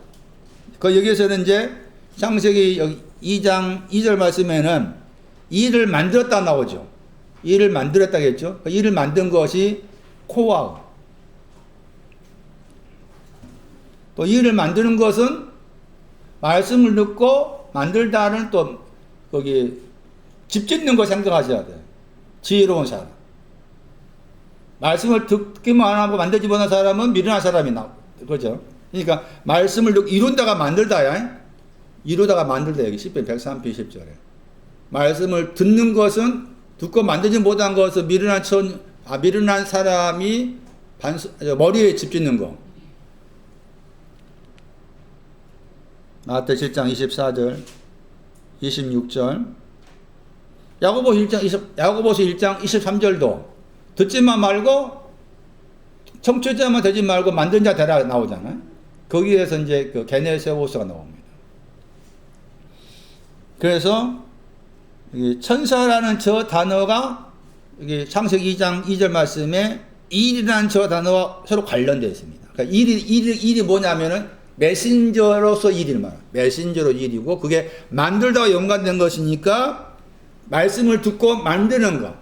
그 여기에서는 이제 창세기 2장 2절 말씀에는 일을 만들었다 나오죠. 일을 만들었다겠죠. 그 일을 만든 것이 코와. 또 일을 만드는 것은 말씀을 듣고 만들다는 또 거기 집 짓는 거 생각하셔야 돼요. 지혜로운 사람. 말씀을 듣기만 안 하고 만들지 못한 사람은 미련한 사람이 그렇죠. 그러니까 말씀을 이룬다가 만들다야. 이루다가 만들다 여기 시편 103편 10절에. 말씀을 듣는 것은 듣고 만들지 못한 것은 미련한 미련한 사람이 머리에 집 짓는 거. 마태 7장 24절, 26절. 야고보서 1장 23절도 듣지만 말고 청취자만 되지 말고 만든 자 되라 나오잖아요. 거기에서 이제 그 게네세우스가 나옵니다. 그래서 천사라는 저 단어가 창세기 2장 2절 말씀에 일이라는 저 단어와 서로 관련되어 있습니다. 그러니까 일이 뭐냐면은 메신저로서 일을 말합니다. 메신저로 일이고 그게 만들다가 연관된 것이니까 말씀을 듣고 만드는 거.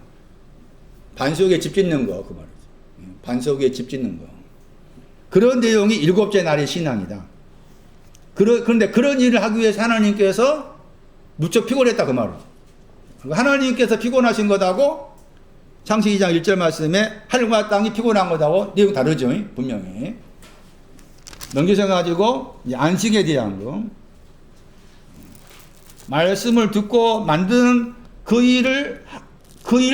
반석에 집 짓는 거. 그 말이죠. 반석에 집 짓는 거. 그런 내용이 일곱째 날의 신앙이다. 그런데 그런 일을 하기 위해서 하나님께서 무척 피곤했다. 그 말이죠. 하나님께서 피곤하신 거다고 창세기 2장 1절 말씀에 하늘과 땅이 피곤한 거다고 내용 다르죠. 분명히. 넘기셔가지고 안식에 대한 거. 말씀을 듣고 만드는 그 일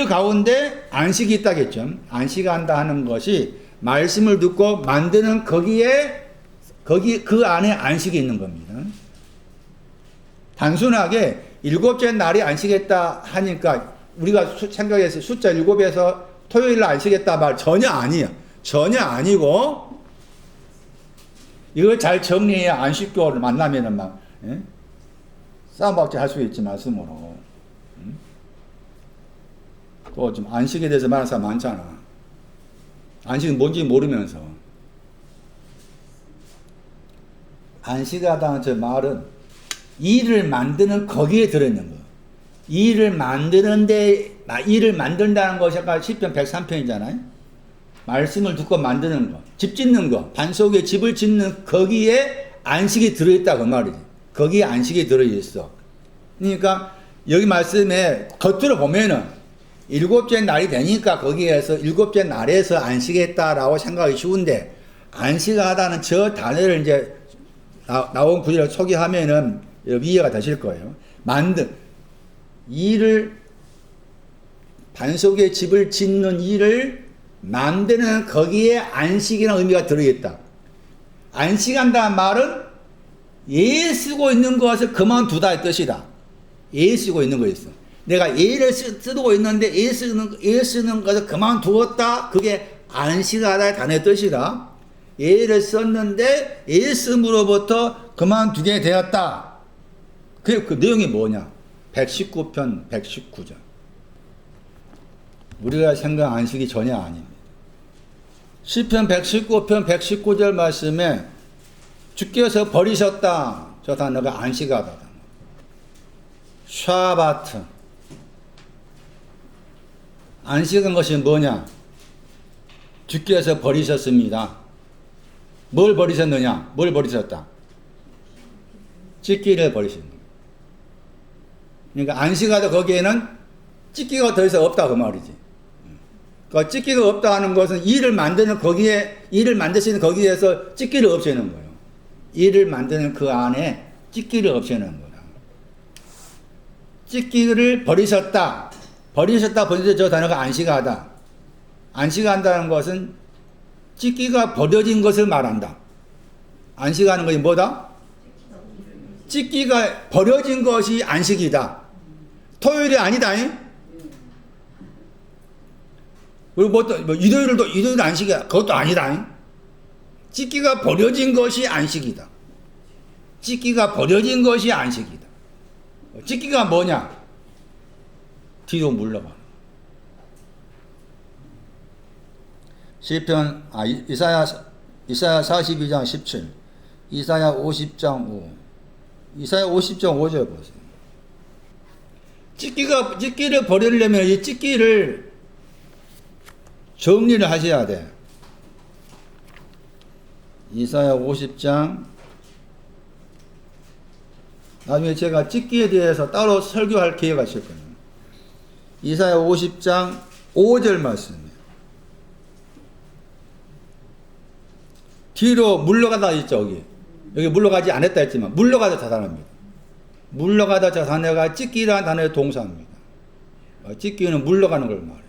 가운데 안식이 있다겠죠. 안식한다 하는 것이 말씀을 듣고 만드는 그 안에 안식이 있는 겁니다. 단순하게 일곱째 날이 안식했다 하니까 우리가 생각해서 숫자 7에서 토요일 날 안식했다 말 전혀 아니야. 전혀 아니고 이걸 잘 정리해야 안식교를 만나면은 막 싸움박질 할 수 있지 말씀으로. 또 좀 안식에 대해서 말하는 사람 많잖아. 안식은 뭔지 모르면서. 안식하다는 저 말은 일을 만드는 거기에 들어있는 거. 일을 만든다는 것이 아까 시편 103편이잖아요. 말씀을 듣고 만드는 거. 집 짓는 거. 반석에 집을 짓는 거기에 안식이 들어있다 그 말이지. 거기에 안식이 들어있어. 그러니까 여기 말씀에 겉으로 보면은 일곱째 날이 되니까 거기에서 일곱째 날에서 안식했다라고 생각하기 쉬운데 안식하다는 저 단어를 이제 나온 구절을 소개하면은 이해가 되실 거예요. 반석에 집을 짓는 일을 만드는 거기에 안식이라는 의미가 들어있다. 안식한다는 말은 애 쓰고 있는 것을 그만두다의 뜻이다. 애 쓰고 있는 거였어. 내가 애를 쓰고 있는데 애 쓰는 것을 그만두었다. 그게 안식하다의 단어의 뜻이다. 애를 썼는데 애 쓰므로부터 그만두게 되었다. 그 내용이 뭐냐? 119편 119절. 우리가 생각한 안식이 전혀 아닙니다. 시편 119편 119절 말씀에 주께서 버리셨다. 저 단어가 안식하다. 샤바트. 안식한 것이 뭐냐? 주께서 버리셨습니다. 뭘 버리셨느냐? 뭘 버리셨다? 찢기를 버리셨다. 그러니까 안식하다 거기에는 찢기가 더 이상 없다 그 말이지. 그러니까 찢기가 없다 하는 것은 일을 만드는 거기에서 찢기를 없애는 거예요. 일을 만드는 그 안에 찢기를 없애는 거다. 찢기를 버리셨다. 버리셨다 저 단어가 안식하다. 안식한다는 것은 찢기가 버려진 것을 말한다. 안식하는 것이 뭐다? 찢기가 버려진 것이 안식이다. 토요일이 아니다. 그리고 일요일 안식이야. 그것도 아니다. 찢기가 버려진 것이 안식이다. 찢기가 버려진 것이 안식이다. 찢기가 뭐냐? 뒤로 물러가. 시편 이사야 42장 17, 이사야 50장 5, 이사야 50장 5절 보세요. 찢기를 버리려면 이 찢기를 정리를 하셔야 돼. 이사야 50장. 나중에 제가 찢기에 대해서 따로 설교할 기회가 있을 거예요. 이사야 50장 5절 말씀이에요. 뒤로 물러가다 있죠, 여기 물러가지 않았다 했지만, 물러가다 자산합니다. 물러가다 자산해가 찢기라는 단어의 동사입니다. 찢기는 물러가는 걸 말해요.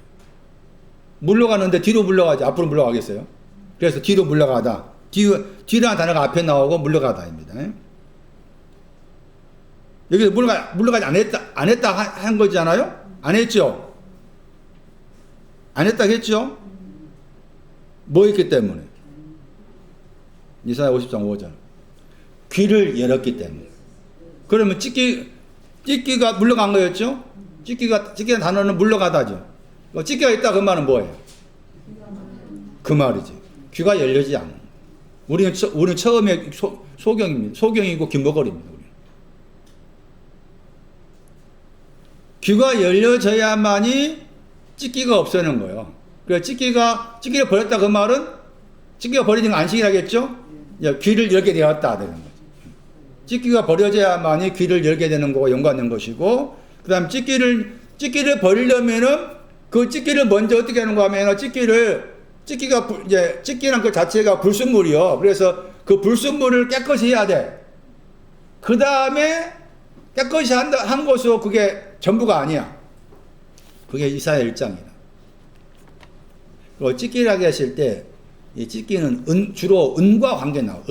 물러가는데 뒤로 물러가지 앞으로 물러가겠어요? 그래서 뒤로 물러가다. 뒤라는 단어가 앞에 나오고 물러가다입니다. 여기 물러가지 안 했다 한 거잖아요? 안 했죠? 안 했다 했죠? 뭐 있기 때문에? 이사야 50장 5절. 귀를 열었기 때문에. 그러면 찢기가 물러간 거였죠? 찢기가 단어는 물러가다죠. 찢기가 있다 그 말은 뭐예요? 그 말이지. 귀가 열리지 않는. 우리는 처음에 소경입니다. 소경이고 김버거리입니다. 귀가 열려져야만이 찢기가 없어지는 거예요. 그래서 찢기를 버렸다 그 말은 찢기가 버리는 건 안식이라겠죠? 귀를 열게 되었다 되는 거죠. 찢기가 버려져야만이 귀를 열게 되는 거고 연관된 것이고, 그 다음 찢기를 버리려면은 그 찢기를 먼저 어떻게 하는가 하면 찢기란 그 자체가 불순물이요. 그래서 그 불순물을 깨끗이 해야 돼. 그 다음에 깨끗이 한 것으로 그게 전부가 아니야. 그게 이사야 1장이다. 그리고 찢기라고 했을 때, 이 찢기는 주로 은과 관계 나와,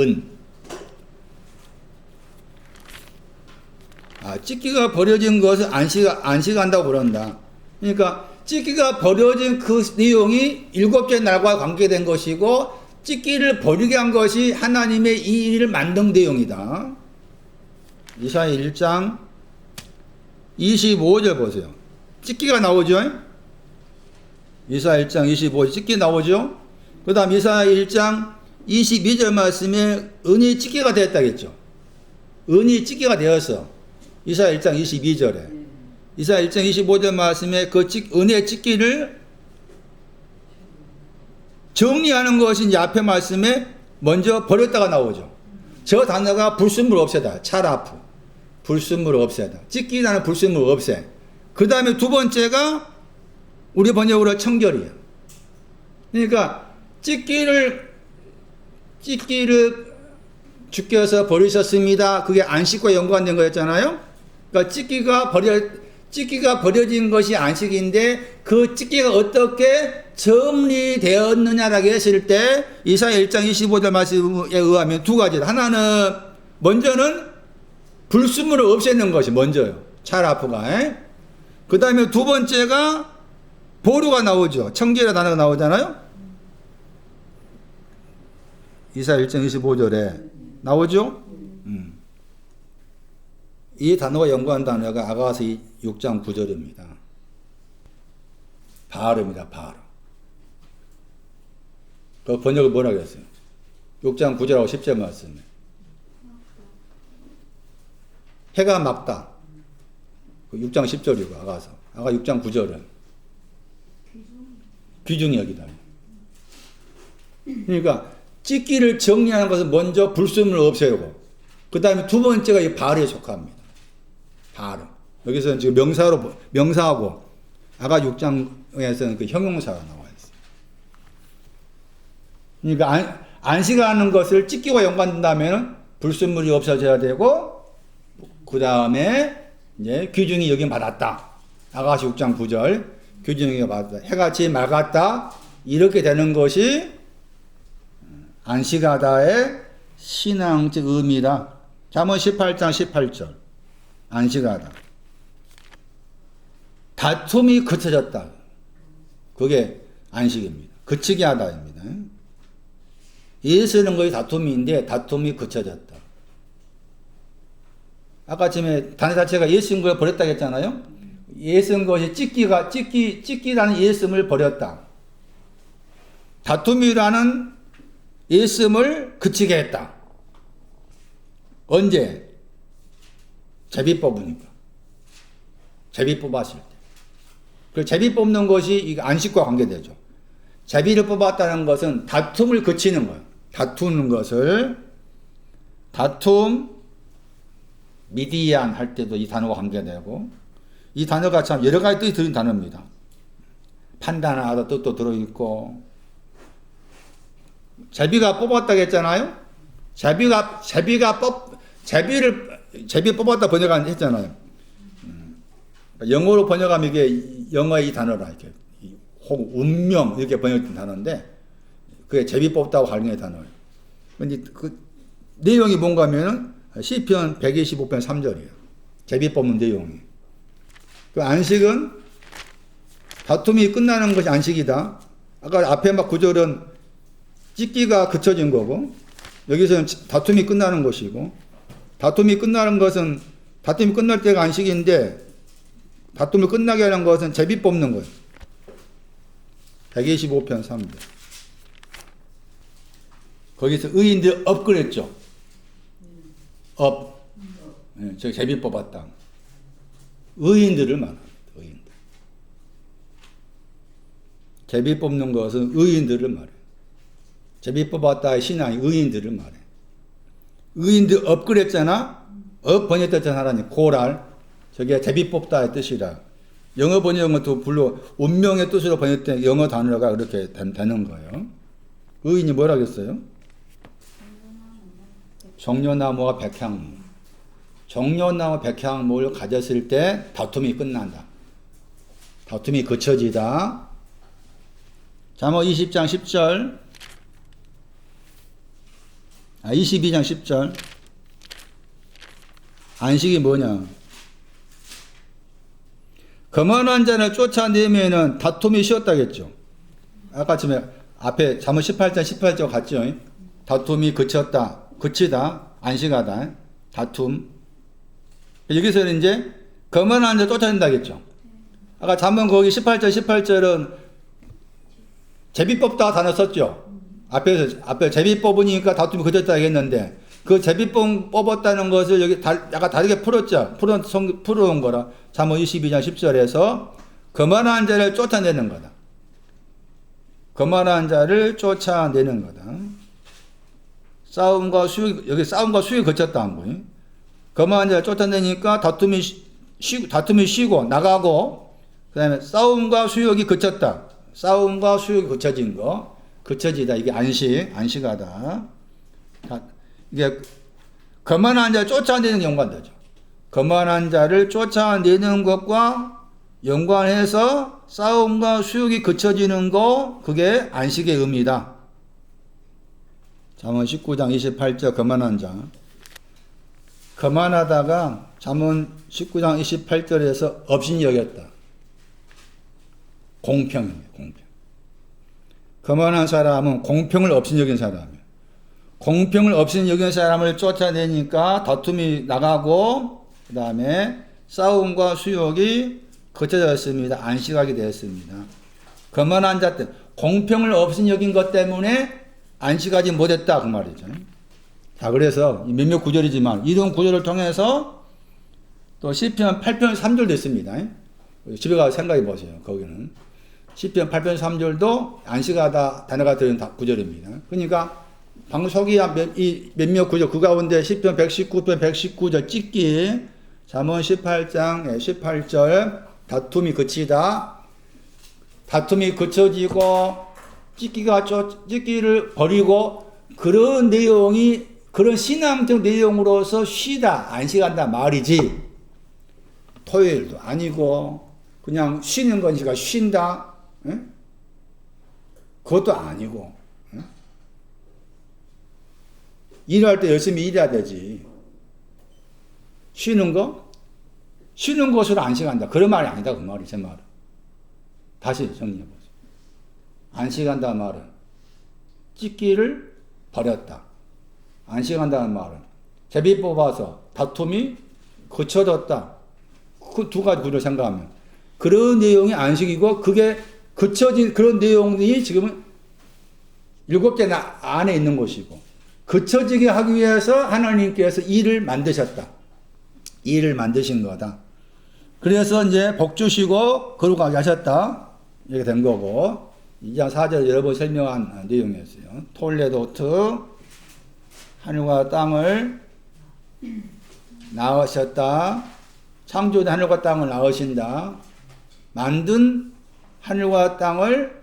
찢기가 버려진 것을 안식한다고 그런다. 그러니까, 찢기가 버려진 그 내용이 7째 날과 관계된 것이고, 찢기를 버리게 한 것이 하나님의 이 일을 만든 내용이다. 이사야 1장 25절 보세요. 찢기가 나오죠? 이사야 1장 25절 찢기 나오죠? 그 다음 이사야 1장 22절 말씀에 은이 찢기가 되었다겠죠? 은이 찢기가 되어서 이사야 1장 22절에 이사야 1장 25절 말씀에 그 은의 찢기를 정리하는 것이 이제 앞에 말씀에 먼저 버렸다가 나오죠. 저 단어가 불순물 없애다. 차라프. 불순물 없애다. 찢기라는 불순물 없애. 그 다음에 두 번째가 우리 번역으로 청결이야. 그러니까 찢기를 주께서 버리셨습니다. 그게 안식과 연관된 거였잖아요. 그러니까 찢기가 버려진 것이 안식인데 그 찢기가 어떻게 정리되었느냐라고 했을 때 이사야 1장 25절 말씀에 의하면 두 가지다. 하나는 먼저는 불순물을 없애는 것이 먼저요. 차라프가. 그 다음에 두 번째가 보루가 나오죠. 청결이라는 단어가 나오잖아요. 이사야 1장 25절에 나오죠. 이 단어가 연관한 단어가 아가서 6장 9절입니다. 바알입니다. 바알. 그 번역을 뭐라고 했어요? 6장 9절하고 10절 말씀에 해가 막다. 6장 10절이고 아가 6장 9절은 귀중히 여기다. 그러니까 찢기를 정리하는 것은 먼저 불순물을 없애고 그 다음에 두 번째가 이 바알에 속합니다. 바알. 여기서는 지금 명사하고 아가 6장에서는 그 형용사가 나와 있어요. 그러니까 안식하는 것을 찢기와 연관된다면 불순물이 없어져야 되고 그 다음에 이제 귀중히 여긴 받았다. 아가시 6장 9절 귀중히 받았다. 해같이 맑았다. 이렇게 되는 것이 안식하다의 신앙적 의미다. 잠언 18장 18절 안식하다. 다툼이 그쳐졌다. 그게 안식입니다. 그치게 하다입니다. 예수는 거의 다툼인데 다툼이 그쳐졌다. 아까 전에 단어 자체가 예수인 걸 버렸다고 했잖아요. 예수인 것이 찢기라는 예수를 버렸다. 다툼이라는 예수를 그치게 했다. 언제? 제비 뽑으니까. 제비 뽑았을 때. 그 제비 뽑는 것이 안식과 관계되죠. 제비를 뽑았다는 것은 다툼을 그치는 거예요. 다투는 것을 미디안 할 때도 이 단어가 관계되고 이 단어가 참 여러 가지 뜻이 들은 단어입니다. 판단하다 뜻도 들어있고 제비가 뽑았다고 했잖아요. 제비 뽑았다 번역했잖아요. 영어로 번역하면 이게 영어의 이 단어라 이렇게 혹은 운명 이렇게 번역된 단어인데 그게 제비 뽑다고 관련된 단어예요. 근데 그 내용이 뭔가 하면은 시편 125편 3절이에요. 제비 뽑는 내용이. 그 안식은 다툼이 끝나는 것이 안식이다. 아까 앞에 막 구절은 찢기가 그쳐진 거고 여기서는 다툼이 끝나는 것이고 다툼이 끝나는 것은 다툼이 끝날 때가 안식인데 다툼을 끝나게 하는 것은 제비 뽑는 거예요. 125편 3절. 거기서 의인들 업 그랬죠. 업. 네, 저 제비 뽑았다. 의인들을 말합니다. 의인들. 제비 뽑는 것은 의인들을 말해요. 제비 뽑았다의 신앙이 의인들을 말해. 의인들 업 그랬잖아. 업 번역됐잖아. 하나님 고랄. 저게 제비 뽑다의 뜻이라. 영어 번역은 또 물론 운명의 뜻으로 번역된 영어 단어가 그렇게 되는 거예요. 의인이 뭐라 그랬어요? 정려나무와 백향무. 정려나무 백향무를 가졌을 때 다툼이 끝난다. 다툼이 그쳐지다. 잠언 20장 10절 22장 10절 안식이 뭐냐? 거만한 자를 쫓아내면은 다툼이 쉬었다겠죠. 아까 전에 앞에 잠언 18장 18절 같죠? 다툼이 그쳤다. 그치다. 안식하다. 다툼. 여기서는 이제 거만한 자 쫓아낸다겠죠. 아까 잠언 거기 18절 18절은 제비 뽑다 단어 썼죠. 앞에 제비 뽑으니까 다툼이 그쳤다 했는데 그 제비 뽑았다는 것을 여기 약간 다르게 풀었죠. 풀어온 거라. 잠언 22장 10절에서 거만한 자를 쫓아내는 거다. 거만한 자를 쫓아내는 거다. 싸움과 수욕, 여기 싸움과 수욕이 그쳤다 한 거예요. 거만한 자를 쫓아내니까 다툼이 쉬고 나가고, 그 다음에 싸움과 수욕이 그쳤다. 싸움과 수욕이 그쳐진 거. 그쳐지다. 이게 안식하다. 이게 거만한 자를 쫓아내는 연관되죠. 거만한 자를 쫓아내는 것과 연관해서 싸움과 수욕이 그쳐지는 거, 그게 안식의 의미다. 잠언 19장 28절 거만한 자. 거만하다가 잠언 19장 28절에서 업신이 여겼다. 공평입니다. 공평. 거만한 사람은 공평을 업신이 여긴 사람이에요. 공평을 업신이 여긴 사람을 쫓아내니까 다툼이 나가고 그 다음에 싸움과 수욕이 그쳐졌습니다. 안식하게 되었습니다. 거만한 자 때 공평을 업신이 여긴 것 때문에 안식하지 못했다 그 말이죠. 자, 그래서 몇몇 구절이지만 이런 구절을 통해서 또 시편 8편 3절도 있습니다. 집에 가서 생각해 보세요. 거기는 시편 8편 3절도 안식하다 단어가 들은 구절입니다. 그러니까 방금 소개한 몇몇 구절 그 가운데 시편 119편 119절 찢기, 잠언 18장 18절 다툼이 그치다. 다툼이 그쳐지고 찢기를 버리고 그런 내용이 그런 신앙적 내용으로서 쉬다 안식한다 말이지 토요일도 아니고 그냥 쉬는 거니까 쉰다 에? 그것도 아니고 에? 일할 때 열심히 일해야 되지 쉬는 것으로 안식한다 그런 말이 아니다 그 말이 제 말은 다시 정리해 보세요. 안식한다는 말은 찢기를 버렸다. 안식한다는 말은 제비 뽑아서 다툼이 그쳐졌다. 그 두 가지 구조를 생각하면 그런 내용이 안식이고 그게 그쳐진 그런 내용이 지금은 7개 안에 있는 것이고 그쳐지게 하기 위해서 하나님께서 일을 만드셨다. 일을 만드신 거다. 그래서 이제 복 주시고 거룩하게 하셨다. 이렇게 된 거고 2장 4절 여러 번 설명한 내용이었어요. 톨레도트 하늘과 땅을 낳으셨다. 창조된 하늘과 땅을 낳으신다. 만든 하늘과 땅을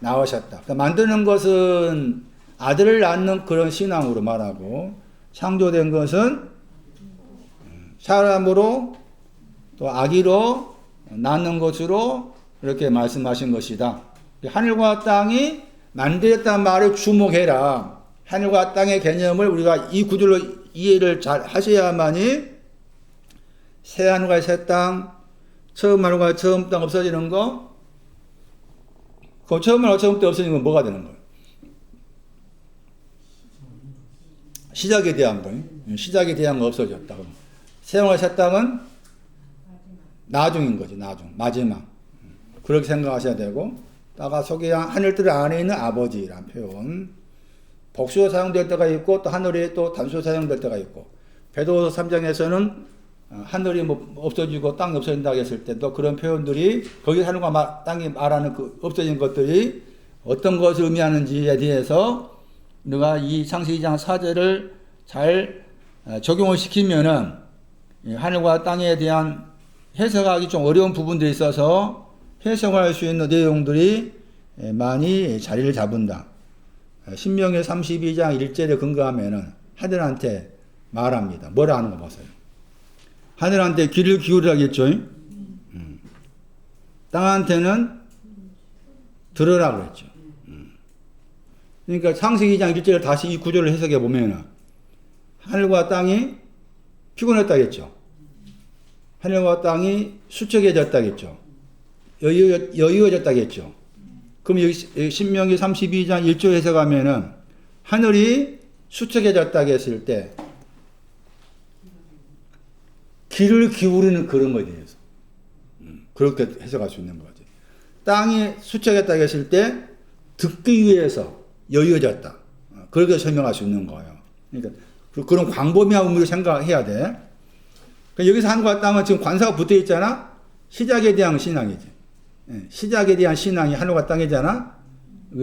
낳으셨다. 그러니까 만드는 것은 아들을 낳는 그런 신앙으로 말하고 창조된 것은 사람으로 또 아기로 낳는 것으로 이렇게 말씀하신 것이다. 하늘과 땅이 만들었다는 말에 주목해라. 하늘과 땅의 개념을 우리가 이 구절로 이해를 잘 하셔야만이 새 하늘과 새 땅, 처음 하늘과 처음 땅 없어지는 거, 그 처음 하늘과 처음 땅 없어지는 건 뭐가 되는 거예요? 시작에 대한 거. 시작에 대한 거 없어졌다. 새 하늘과 새 땅은 나중인 거지, 나중. 마지막. 그렇게 생각하셔야 되고, 따가 속에 하늘들 안에 있는 아버지라는 표현. 복수로 사용될 때가 있고, 또 하늘이 또 단수로 사용될 때가 있고, 베드로서 3장에서는 하늘이 뭐 없어지고 땅이 없어진다고 했을 때 또 그런 표현들이 거기 하늘과 땅이 말하는 그 없어진 것들이 어떤 것을 의미하는지에 대해서 우리가 이 창세기 2장 4절을 잘 적용을 시키면은 하늘과 땅에 대한 해석하기 좀 어려운 부분들이 있어서 해석할 수 있는 내용들이 많이 자리를 잡은다. 신명기 32장 1절에 근거하면은 하늘한테 말합니다. 뭐라 하는 거 보세요. 하늘한테 귀를 기울이라겠죠. 땅한테는 들으라 그랬죠. 그러니까 창세기 2장 1절을 다시 이 구절을 해석해 보면은 하늘과 땅이 피곤했다겠죠. 하늘과 땅이 수척해졌다겠죠. 여유해졌다겠죠. 그럼 여기 신명기 32장 1절 해석하면은 하늘이 수척해졌다고 했을 때 귀를 기울이는 그런 거에 대해서 그렇게 해석할 수 있는 거지. 땅이 수척했다고 했을 때 듣기 위해서 여유해졌다. 그렇게 설명할 수 있는 거예요. 그러니까 그런 광범위한 의미로 생각해야 돼. 그러니까 여기서 하늘과 땅은 지금 관사가 붙어 있잖아. 시작에 대한 신앙이지. 시작에 대한 신앙이 하늘과 땅이잖아.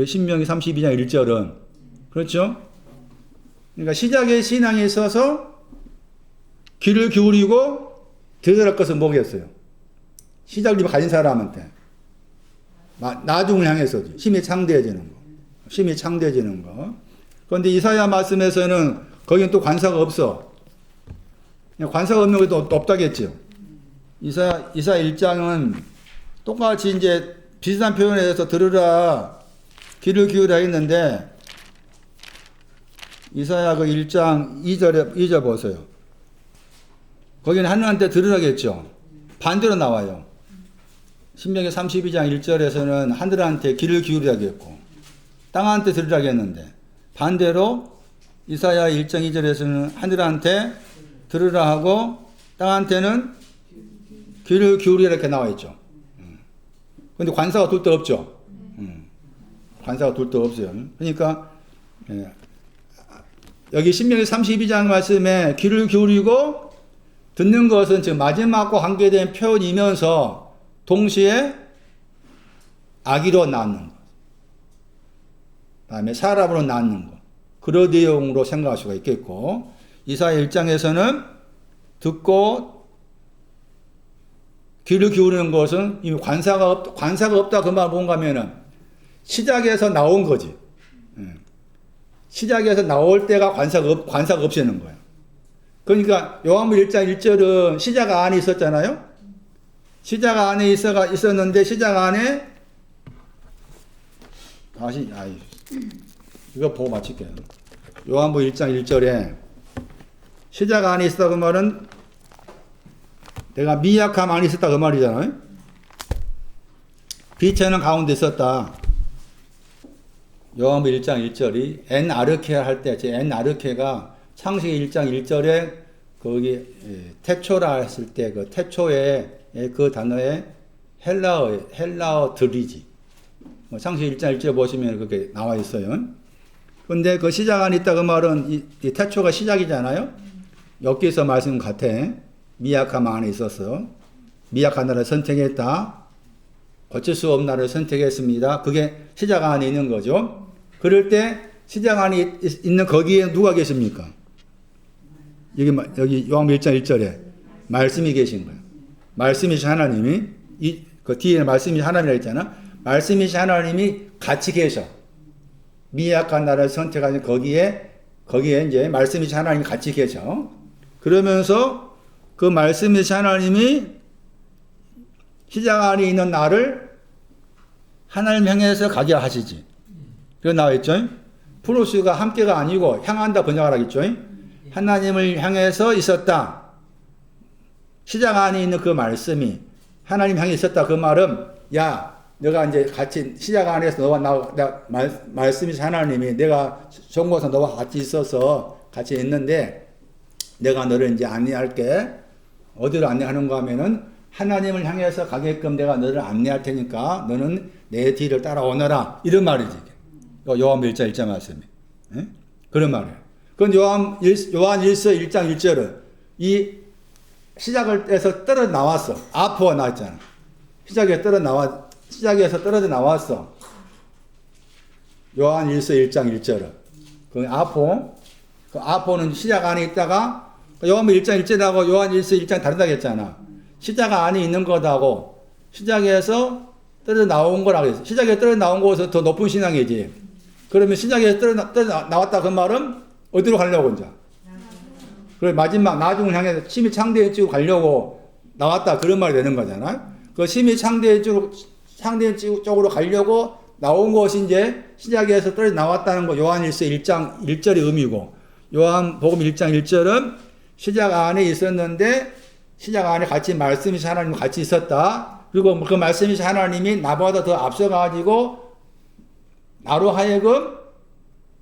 신명기 32장 1절은. 그렇죠? 그러니까 시작의 신앙에 있어서 귀를 기울이고 들으랄 것은 뭐겠어요? 시작을 가진 사람한테 나중을 향해서지. 힘이 창대해지는 거. 힘이 창대해지는 거. 그런데 이사야 말씀에서는 거기는 또 관사가 없어. 관사가 없는 것도 없다겠죠. 이사야 1장은 똑같이 이제 비슷한 표현에 대해서 들으라, 귀를 기울이라 했는데 이사야 그 1장 2절 보세요. 거기는 하늘한테 들으라겠죠. 반대로 나와요. 신명기 32장 1절에서는 하늘한테 귀를 기울이라겠고 땅한테 들으라겠는데 반대로 이사야 1장 2절에서는 하늘한테 들으라 하고 땅한테는 귀를 기울이라 이렇게 나와 있죠. 근데 관사가 둘 데 없죠. 관사가 둘 데 없어요. 그러니까 여기 신명기 32장 말씀에 귀를 기울이고 듣는 것은 지금 마지막과 관계된 표현이면서 동시에 아기로 낳는 것, 다음에 사람으로 낳는 것, 그런 내용으로 생각할 수가 있겠고, 이사야 1장에서는 듣고 귀를 기울이는 것은 이미 관사가 없다 그 말 뭔가 하면은 시작에서 나온 거지. 시작에서 나올 때가 관사가 없애는 거야. 그러니까 요한복음 1장 1절은 시작 안에 있었잖아요. 시작 안에 있었는데 시작 안에 다시 이거 보고 마칠게요. 요한복음 1장 1절에 시작 안에 있었다 그 말은 내가 미약함 안에 있었다 그 말이잖아요. 빛에는 가운데 있었다. 요한복음 1장 1절이 엔아르케 할 때 엔아르케가 창세기 1장 1절에 거기 태초라 했을 때 그 태초에 그 단어에 헬라어들이지. 창세기 1장 1절에 보시면 그렇게 나와 있어요. 근데 그 시작 안에 있다 그 말은 이 태초가 시작이잖아요. 여기서 말씀 같아. 미약함 안에 있어서 미약한 나라를 선택했다. 어쩔 수 없는 나라를 선택했습니다. 그게 시작 안에 있는 거죠. 그럴 때 시작 안에 있는 거기에 누가 계십니까? 여기 요한복음 1장 1절에 말씀이 계신 거예요. 말씀이신 하나님이 그 뒤에 말씀이 하나님이라 했잖아. 말씀이신 하나님이 같이 계셔. 미약한 나라를 선택하는 거기에 이제 말씀이신 하나님이 같이 계셔. 그러면서 그 말씀이신 하나님이 시작 안에 있는 나를 하나님 향해서 가게 하시지. 그거 나와있죠? 프로스가 함께가 아니고 향한다 번역을 하겠죠? 하나님을 향해서 있었다. 시작 안에 있는 그 말씀이 하나님 향해 있었다. 그 말은 야 내가 이제 같이 시작 안에서 너와 나 말씀이 하나님이 내가 정거서 너와 같이 있어서 같이 있는데 내가 너를 이제 안내할게. 어디로 안내하는가 하면은 하나님을 향해서 가게끔 내가 너를 안내할 테니까 너는 내 뒤를 따라오너라. 이런 말이지. 요한 1장 1장 말씀이. 예? 그런 말이에요. 그건 요한 1서 1장 1절은 이 시작을 해서 떨어져 나왔어. 아포가 나왔잖아. 시작에서 떨어져 나왔어. 요한 1서 1장 1절은. 그 아포는 시작 안에 있다가 요한 1장 1절하고 요한 1서 1장 다르다고 했잖아. 시작 안에 있는 거다고 시작에서 떨어져 나온 거라고 했어. 시작에 떨어져 나온 곳에서 더 높은 신앙이지. 그러면 시작에서 떨어져 나왔다 그 말은 어디로 가려고 이제? 그래 마지막 나중을 향해서 심히 창대의 쪽으로 가려고 나왔다 그런 말이 되는 거잖아. 그 심히 창대의 쪽으로 가려고 나온 것이 이제 시작에서 떨어져 나왔다는 거 요한 1서 1장 1절의 의미고 요한복음 1장 1절은 시작 안에 있었는데 시작 안에 같이 말씀이 하나님과 같이 있었다. 그리고 그 말씀이 하나님이 나보다 더 앞서가지고 나로 하여금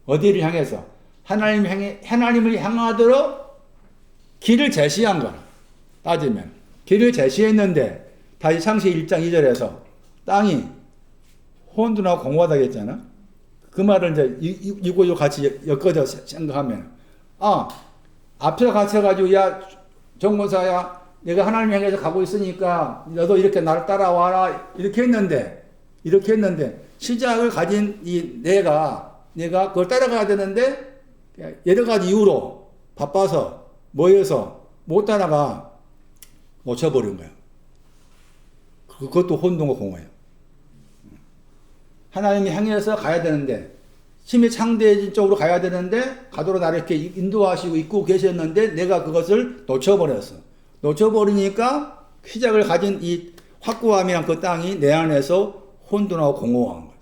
어디를 향해서 하나님을 향하도록 길을 제시한 거라. 따지면 길을 제시했는데 다시 창세기 1장 2절에서 땅이 혼돈하고 공허하다고 했잖아. 그 말을 이제 이거 같이 엮어서 생각하면 앞에 갇혀가지고 야 정모사야 내가 하나님 향해서 가고 있으니까 너도 이렇게 나를 따라와라 이렇게 했는데 시작을 가진 이 내가 그걸 따라가야 되는데 여러 가지 이유로 바빠서 모여서 못 따라가 놓쳐버린 거야. 그것도 혼돈과 공허예요. 하나님이 향해서 가야 되는데 심히 창대해진 쪽으로 가야 되는데 가도록 나를 이렇게 인도하시고 이끌고 계셨는데 내가 그것을 놓쳐버렸어. 놓쳐버리니까 시작을 가진 이 확고함이란 그 땅이 내 안에서 혼돈하고 공허한 거죠.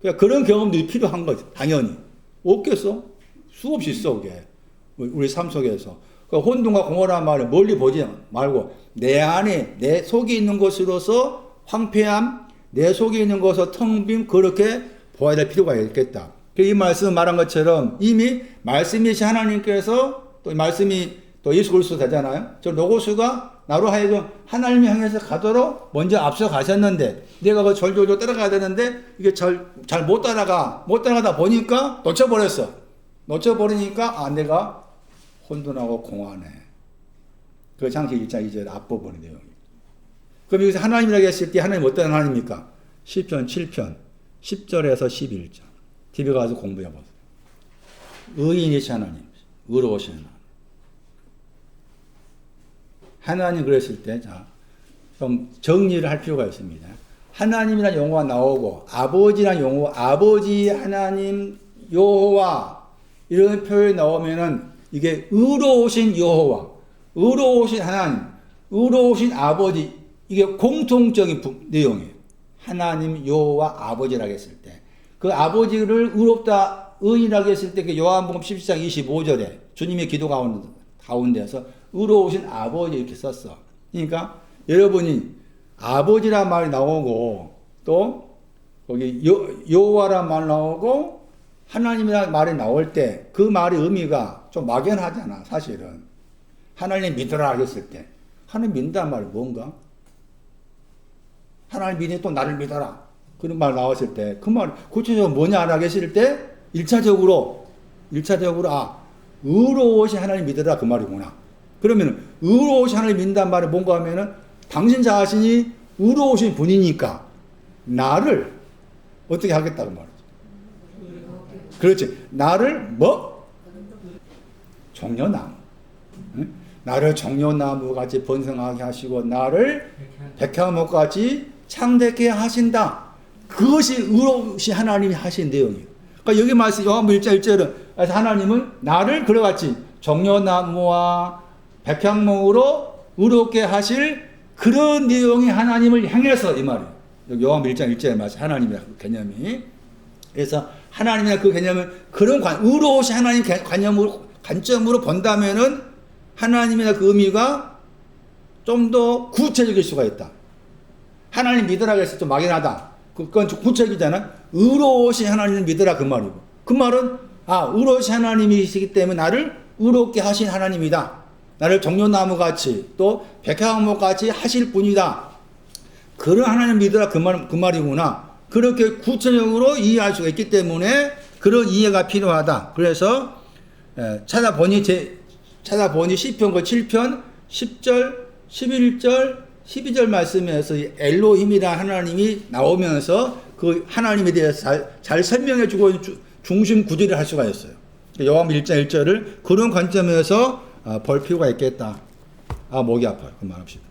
그러니까 그런 경험들이 필요한 거죠. 당연히. 없겠어? 수없이 있어, 그게. 우리 삶 속에서. 그러니까 혼돈과 공허란 말을 멀리 보지 말고 내 안에, 내 속에 있는 것으로서 황폐함, 내 속에 있는 것으로 텅 빈 그렇게 보아야 될 필요가 있겠다. 이 말씀 말한 것처럼 이미 말씀이신 하나님께서 또 말씀이 또 예수 그리스도 되잖아요. 저 로고스가 나로 하여금 하나님 향해서 가도록 먼저 앞서 가셨는데 내가 그 절절절 따라가야 되는데 이게 잘 못 따라가다 보니까 놓쳐버렸어. 놓쳐버리니까 내가 혼돈하고 공허하네. 그 창세기 1장 2절 앞부분의 내용이에요. 그럼 여기서 하나님이라고 했을 때 하나님 어떤 하나님입니까? 시편 7편 10절에서 11절. 집에 가서 공부해보세요. 의인이신 하나님, 의로우신 하나님. 하나님 그랬을 때, 좀 정리를 할 필요가 있습니다. 하나님이라는 용어가 나오고, 아버지라는 용어, 아버지 하나님 여호와, 이런 표현이 나오면은, 이게 의로우신 여호와, 의로우신 하나님, 의로우신 아버지, 이게 공통적인 내용이에요. 하나님 여호와 아버지라고 했을 때. 그 아버지를 의롭다, 의인이라고 했을 때, 그 요한복음 17장 25절에 주님의 기도 가운데서 의로우신 아버지 이렇게 썼어. 그러니까 여러분이 아버지란 말이 나오고 또 거기 여호와란 말 나오고 하나님이라는 말이 나올 때 그 말의 의미가 좀 막연하잖아. 사실은 하나님 믿으라 했을 때 하나님 믿는다는 말이 뭔가? 하나님 믿으니 또 나를 믿어라. 그런 말 나왔을 때 그 말 구체적으로 뭐냐라고 했을 때 1차적으로 의로우신 하나님 믿으라 그 말이구나. 그러면 의로우신 하나님 믿는다는 말이 뭔가 하면은 당신 자신이 의로우신 분이니까 나를 어떻게 하겠다고 말이죠. 그렇지. 나를 뭐? 종려나무. 응? 나를 종려나무 같이 번성하게 하시고 나를 백향목 같이 창대케 하신다. 그것이 의로우신 하나님이 하신 내용이에요. 그러니까 여기 말씀 요한복음 1장 1절은 하나님은 나를 그러같이 종려나무와 백향목으로 의롭게 하실 그런 내용이 하나님을 향해서 이 말이에요. 여기 요한 1장 1절에 말씀 하나님이라 그 개념이. 그래서 하나님이나 그 개념을 그런 의로우신 하나님 관점으로 본다면은 하나님이나 그 의미가 좀 더 구체적일 수가 있다. 하나님 믿으라 그래서 좀 막연하다. 그건 좀 구체적이잖아. 의로우신 하나님을 믿으라 그 말이고. 그 말은 의로우신 하나님이시기 때문에 나를 의롭게 하신 하나님이다. 나를 종려나무같이 또 백향목같이 하실 분이다. 그런 하나님 믿으라 그 말이구나. 그렇게 구체적으로 이해할 수가 있기 때문에 그런 이해가 필요하다. 그래서 찾아보니 시편 7편 10절 11절 12절 말씀에서 엘로힘이라는 하나님이 나오면서 그 하나님에 대해서 잘 설명해 주고 중심 구절을 할 수가 있어요. 요한 1장 1절을 그런 관점에서 볼 필요가 있겠다. 목이 아파요. 그만 합시다.